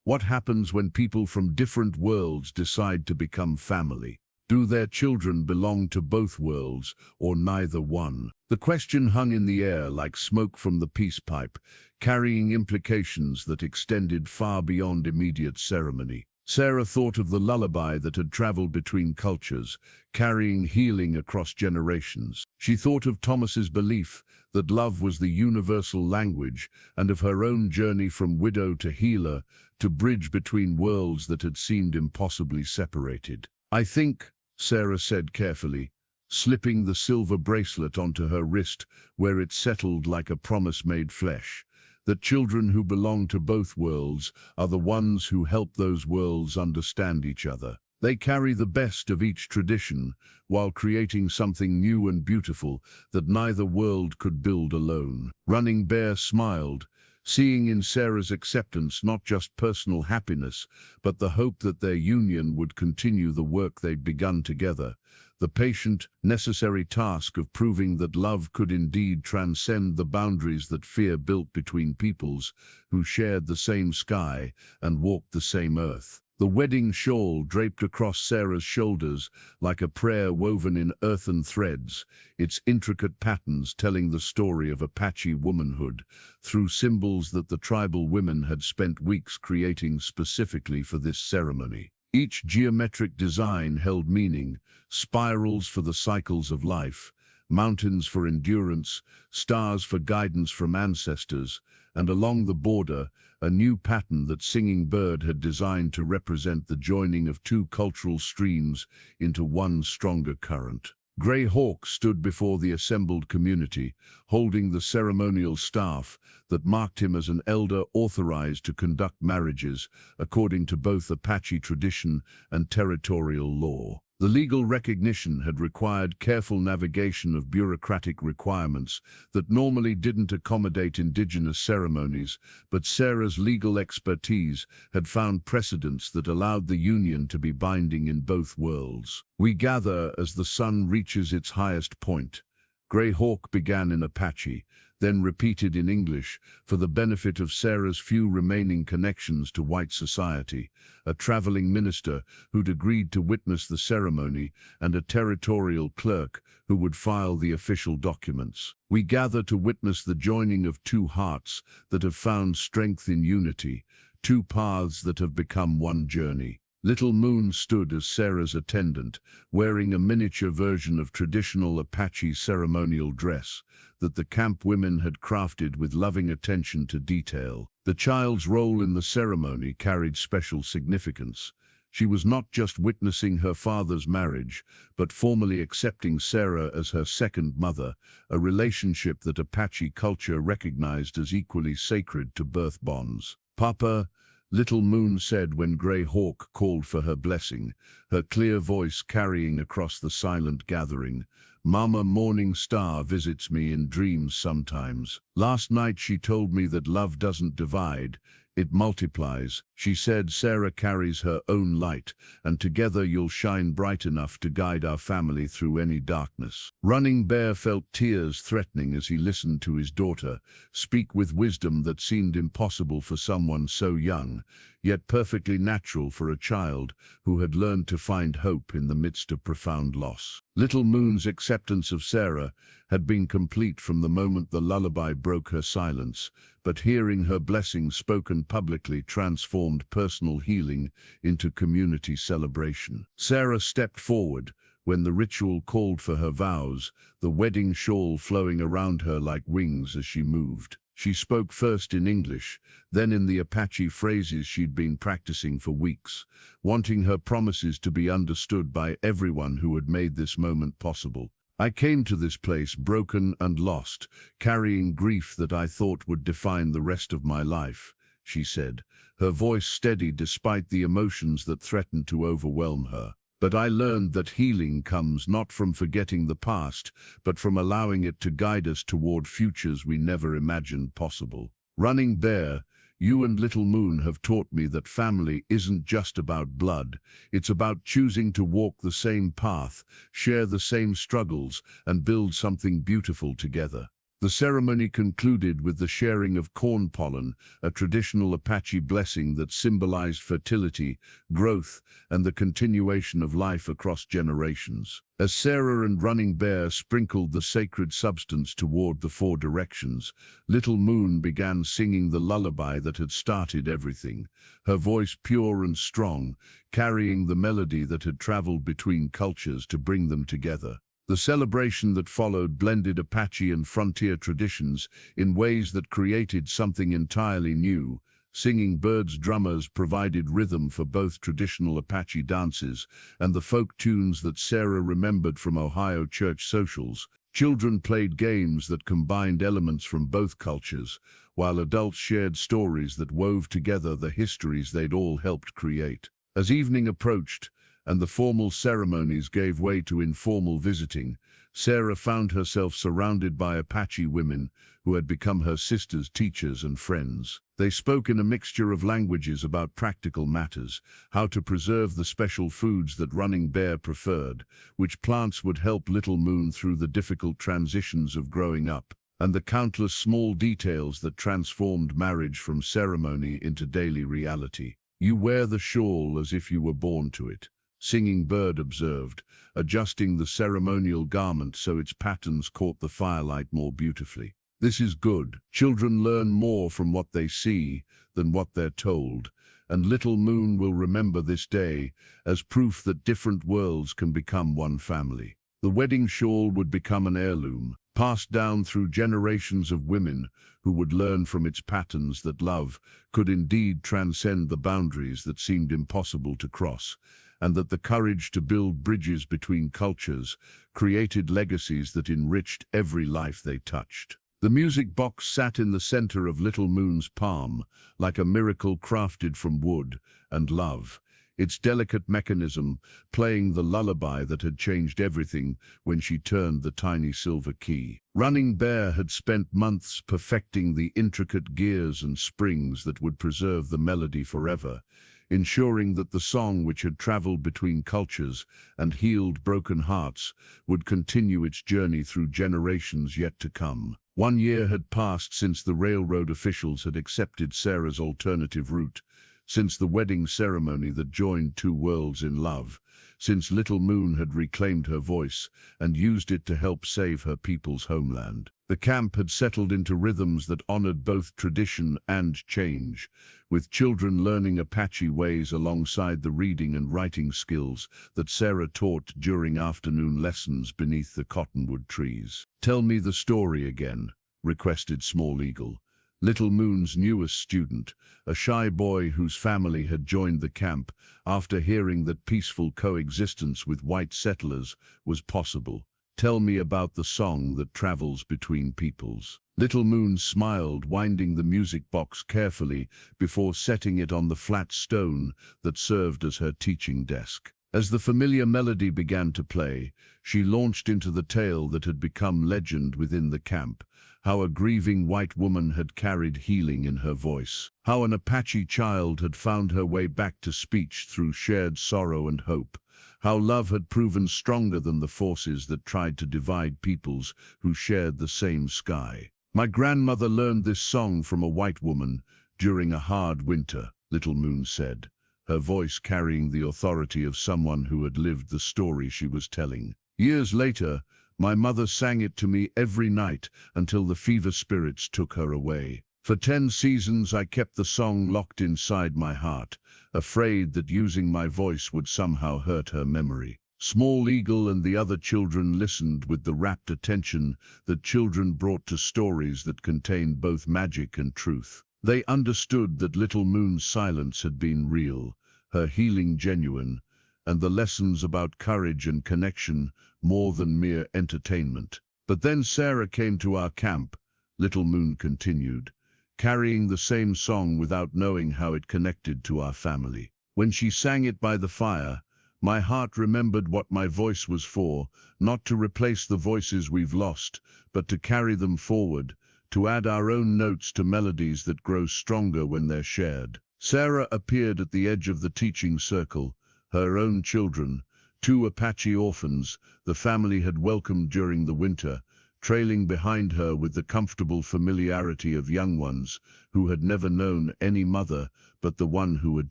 "What happens when people from different worlds decide to become family? Do their children belong to both worlds, or neither one?" The question hung in the air like smoke from the peace pipe, carrying implications that extended far beyond immediate ceremony. Sarah thought of the lullaby that had traveled between cultures, carrying healing across generations. She thought of Thomas's belief that love was the universal language, and of her own journey from widow to healer, to bridge between worlds that had seemed impossibly separated. "I think," Sarah said carefully, slipping the silver bracelet onto her wrist where it settled like a promise made flesh, that children who belong to both worlds are the ones who help those worlds understand each other. They carry the best of each tradition while creating something new and beautiful that neither world could build alone. Running Bear smiled, seeing in Sarah's acceptance not just personal happiness, but the hope that their union would continue the work they'd begun together, the patient, necessary task of proving that love could indeed transcend the boundaries that fear built between peoples who shared the same sky and walked the same earth. The wedding shawl draped across Sarah's shoulders like a prayer woven in earthen threads, its intricate patterns telling the story of Apache womanhood through symbols that the tribal women had spent weeks creating specifically for this ceremony. Each geometric design held meaning: spirals for the cycles of life, mountains for endurance, stars for guidance from ancestors, and along the border, a new pattern that Singing Bird had designed to represent the joining of two cultural streams into one stronger current. Grey Hawk stood before the assembled community, holding the ceremonial staff that marked him as an elder authorized to conduct marriages according to both Apache tradition and territorial law. The legal recognition had required careful navigation of bureaucratic requirements that normally didn't accommodate indigenous ceremonies, but Sarah's legal expertise had found precedents that allowed the union to be binding in both worlds. "We gather as the sun reaches its highest point," Grey Hawk began in Apache, then repeated in English for the benefit of Sarah's few remaining connections to white society, a traveling minister who'd agreed to witness the ceremony and a territorial clerk who would file the official documents. "We gather to witness the joining of two hearts that have found strength in unity, two paths that have become one journey." Little Moon stood as Sarah's attendant, wearing a miniature version of traditional Apache ceremonial dress that the camp women had crafted with loving attention to detail. The child's role in the ceremony carried special significance. She was not just witnessing her father's marriage, but formally accepting Sarah as her second mother, a relationship that Apache culture recognized as equally sacred to birth bonds. "Papa," Little Moon said when Grey Hawk called for her blessing, her clear voice carrying across the silent gathering, "Mama Morning Star visits me in dreams sometimes. Last night she told me that love doesn't divide, it multiplies. She said Sarah carries her own light, and together you'll shine bright enough to guide our family through any darkness." Running Bear felt tears threatening as he listened to his daughter speak with wisdom that seemed impossible for someone so young, yet perfectly natural for a child who had learned to find hope in the midst of profound loss. Little Moon's acceptance of Sarah had been complete from the moment the lullaby broke her silence, but hearing her blessing spoken publicly transformed personal healing into community celebration. Sarah stepped forward when the ritual called for her vows, the wedding shawl flowing around her like wings as she moved. She spoke first in English, then in the Apache phrases she'd been practicing for weeks, wanting her promises to be understood by everyone who had made this moment possible. I came to this place broken and lost, carrying grief that I thought would define the rest of my life, she said, her voice steady despite the emotions that threatened to overwhelm her. But I learned that healing comes not from forgetting the past, but from allowing it to guide us toward futures we never imagined possible. Running Bear, you and Little Moon have taught me that family isn't just about blood, it's about choosing to walk the same path, share the same struggles, and build something beautiful together. The ceremony concluded with the sharing of corn pollen, a traditional Apache blessing that symbolized fertility, growth, and the continuation of life across generations. As Sarah and Running Bear sprinkled the sacred substance toward the four directions, Little Moon began singing the lullaby that had started everything, her voice pure and strong, carrying the melody that had traveled between cultures to bring them together. The celebration that followed blended Apache and frontier traditions in ways that created something entirely new. Singing birds drummers provided rhythm for both traditional Apache dances and the folk tunes that Sarah remembered from Ohio church socials. Children played games that combined elements from both cultures, while adults shared stories that wove together the histories they'd all helped create. As evening approached, and the formal ceremonies gave way to informal visiting, Sarah found herself surrounded by Apache women who had become her sisters, teachers, and friends. They spoke in a mixture of languages about practical matters, how to preserve the special foods that Running Bear preferred, which plants would help Little Moon through the difficult transitions of growing up, and the countless small details that transformed marriage from ceremony into daily reality. You wear the shawl as if you were born to it, Singing Bird observed, adjusting the ceremonial garment so its patterns caught the firelight more beautifully. This is good. Children learn more from what they see than what they're told, and Little Moon will remember this day as proof that different worlds can become one family. The wedding shawl would become an heirloom, passed down through generations of women who would learn from its patterns that love could indeed transcend the boundaries that seemed impossible to cross, and that the courage to build bridges between cultures created legacies that enriched every life they touched. The music box sat in the center of Little Moon's palm, like a miracle crafted from wood and love, its delicate mechanism playing the lullaby that had changed everything when she turned the tiny silver key. Running Bear had spent months perfecting the intricate gears and springs that would preserve the melody forever, ensuring that the song, which had traveled between cultures and healed broken hearts, would continue its journey through generations yet to come. 1 year had passed since the railroad officials had accepted Sarah's alternative route, since the wedding ceremony that joined two worlds in love, since Little Moon had reclaimed her voice and used it to help save her people's homeland. The camp had settled into rhythms that honored both tradition and change, with children learning Apache ways alongside the reading and writing skills that Sarah taught during afternoon lessons beneath the cottonwood trees. "Tell me the story again," requested Small Eagle, Little Moon's newest student, a shy boy whose family had joined the camp after hearing that peaceful coexistence with white settlers was possible. "Tell me about the song that travels between peoples." Little Moon smiled, winding the music box carefully before setting it on the flat stone that served as her teaching desk. As the familiar melody began to play, she launched into the tale that had become legend within the camp, how a grieving white woman had carried healing in her voice, how an Apache child had found her way back to speech through shared sorrow and hope, how love had proven stronger than the forces that tried to divide peoples who shared the same sky. "My grandmother learned this song from a white woman during a hard winter," Little Moon said, her voice carrying the authority of someone who had lived the story she was telling. "Years later, my mother sang it to me every night until the fever spirits took her away. For 10 seasons I kept the song locked inside my heart, afraid that using my voice would somehow hurt her memory." Small Eagle and the other children listened with the rapt attention that children brought to stories that contained both magic and truth. They understood that Little Moon's silence had been real, her healing genuine, and the lessons about courage and connection more than mere entertainment. But then Sarah came to our camp, Little Moon continued, carrying the same song without knowing how it connected to our family. When she sang it by the fire, my heart remembered what my voice was for, not to replace the voices we've lost, but to carry them forward, to add our own notes to melodies that grow stronger when they're shared. Sarah appeared at the edge of the teaching circle, her own children, 2 Apache orphans the family had welcomed during the winter, trailing behind her with the comfortable familiarity of young ones who had never known any mother but the one who had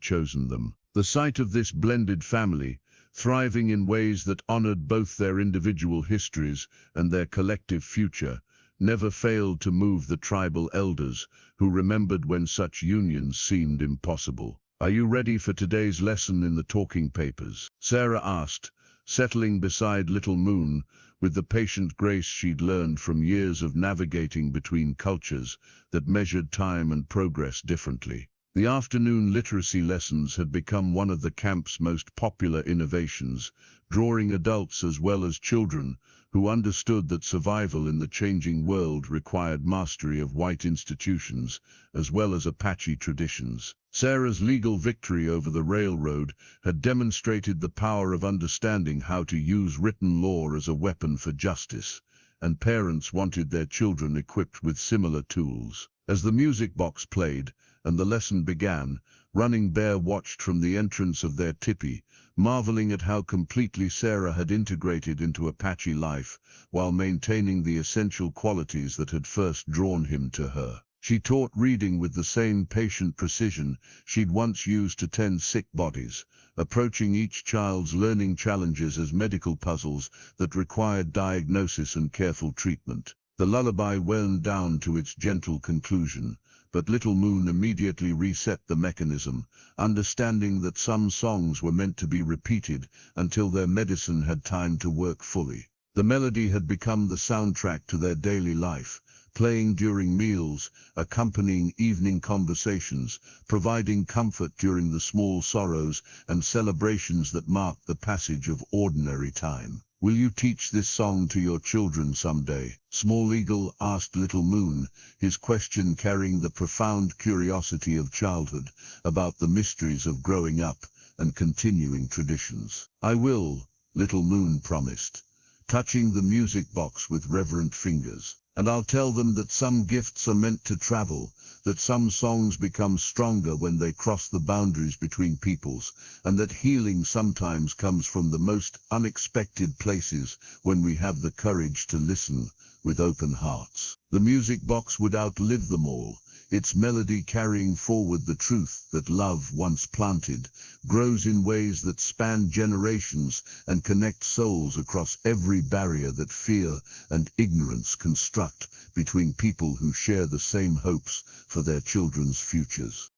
chosen them. The sight of this blended family, thriving in ways that honored both their individual histories and their collective future, never failed to move the tribal elders who remembered when such unions seemed impossible. "Are you ready for today's lesson in the talking papers?" Sarah asked, settling beside Little Moon with the patient grace she'd learned from years of navigating between cultures that measured time and progress differently. The afternoon literacy lessons had become one of the camp's most popular innovations, drawing adults as well as children who understood that survival in the changing world required mastery of white institutions as well as Apache traditions. Sarah's legal victory over the railroad had demonstrated the power of understanding how to use written law as a weapon for justice, and parents wanted their children equipped with similar tools. As the music box played and the lesson began, Running Bear watched from the entrance of their tipi, marveling at how completely Sarah had integrated into Apache life while maintaining the essential qualities that had first drawn him to her. She taught reading with the same patient precision she'd once used to tend sick bodies, approaching each child's learning challenges as medical puzzles that required diagnosis and careful treatment. The lullaby wound down to its gentle conclusion, but Little Moon immediately reset the mechanism, understanding that some songs were meant to be repeated until their medicine had time to work fully. The melody had become the soundtrack to their daily life, playing during meals, accompanying evening conversations, providing comfort during the small sorrows and celebrations that marked the passage of ordinary time. "Will you teach this song to your children someday?" Small Eagle asked Little Moon, his question carrying the profound curiosity of childhood about the mysteries of growing up and continuing traditions. "I will," Little Moon promised, touching the music box with reverent fingers. "And I'll tell them that some gifts are meant to travel, that some songs become stronger when they cross the boundaries between peoples, and that healing sometimes comes from the most unexpected places when we have the courage to listen with open hearts." The music box would outlive them all, its melody carrying forward the truth that love, once planted, grows in ways that span generations and connect souls across every barrier that fear and ignorance construct between people who share the same hopes for their children's futures.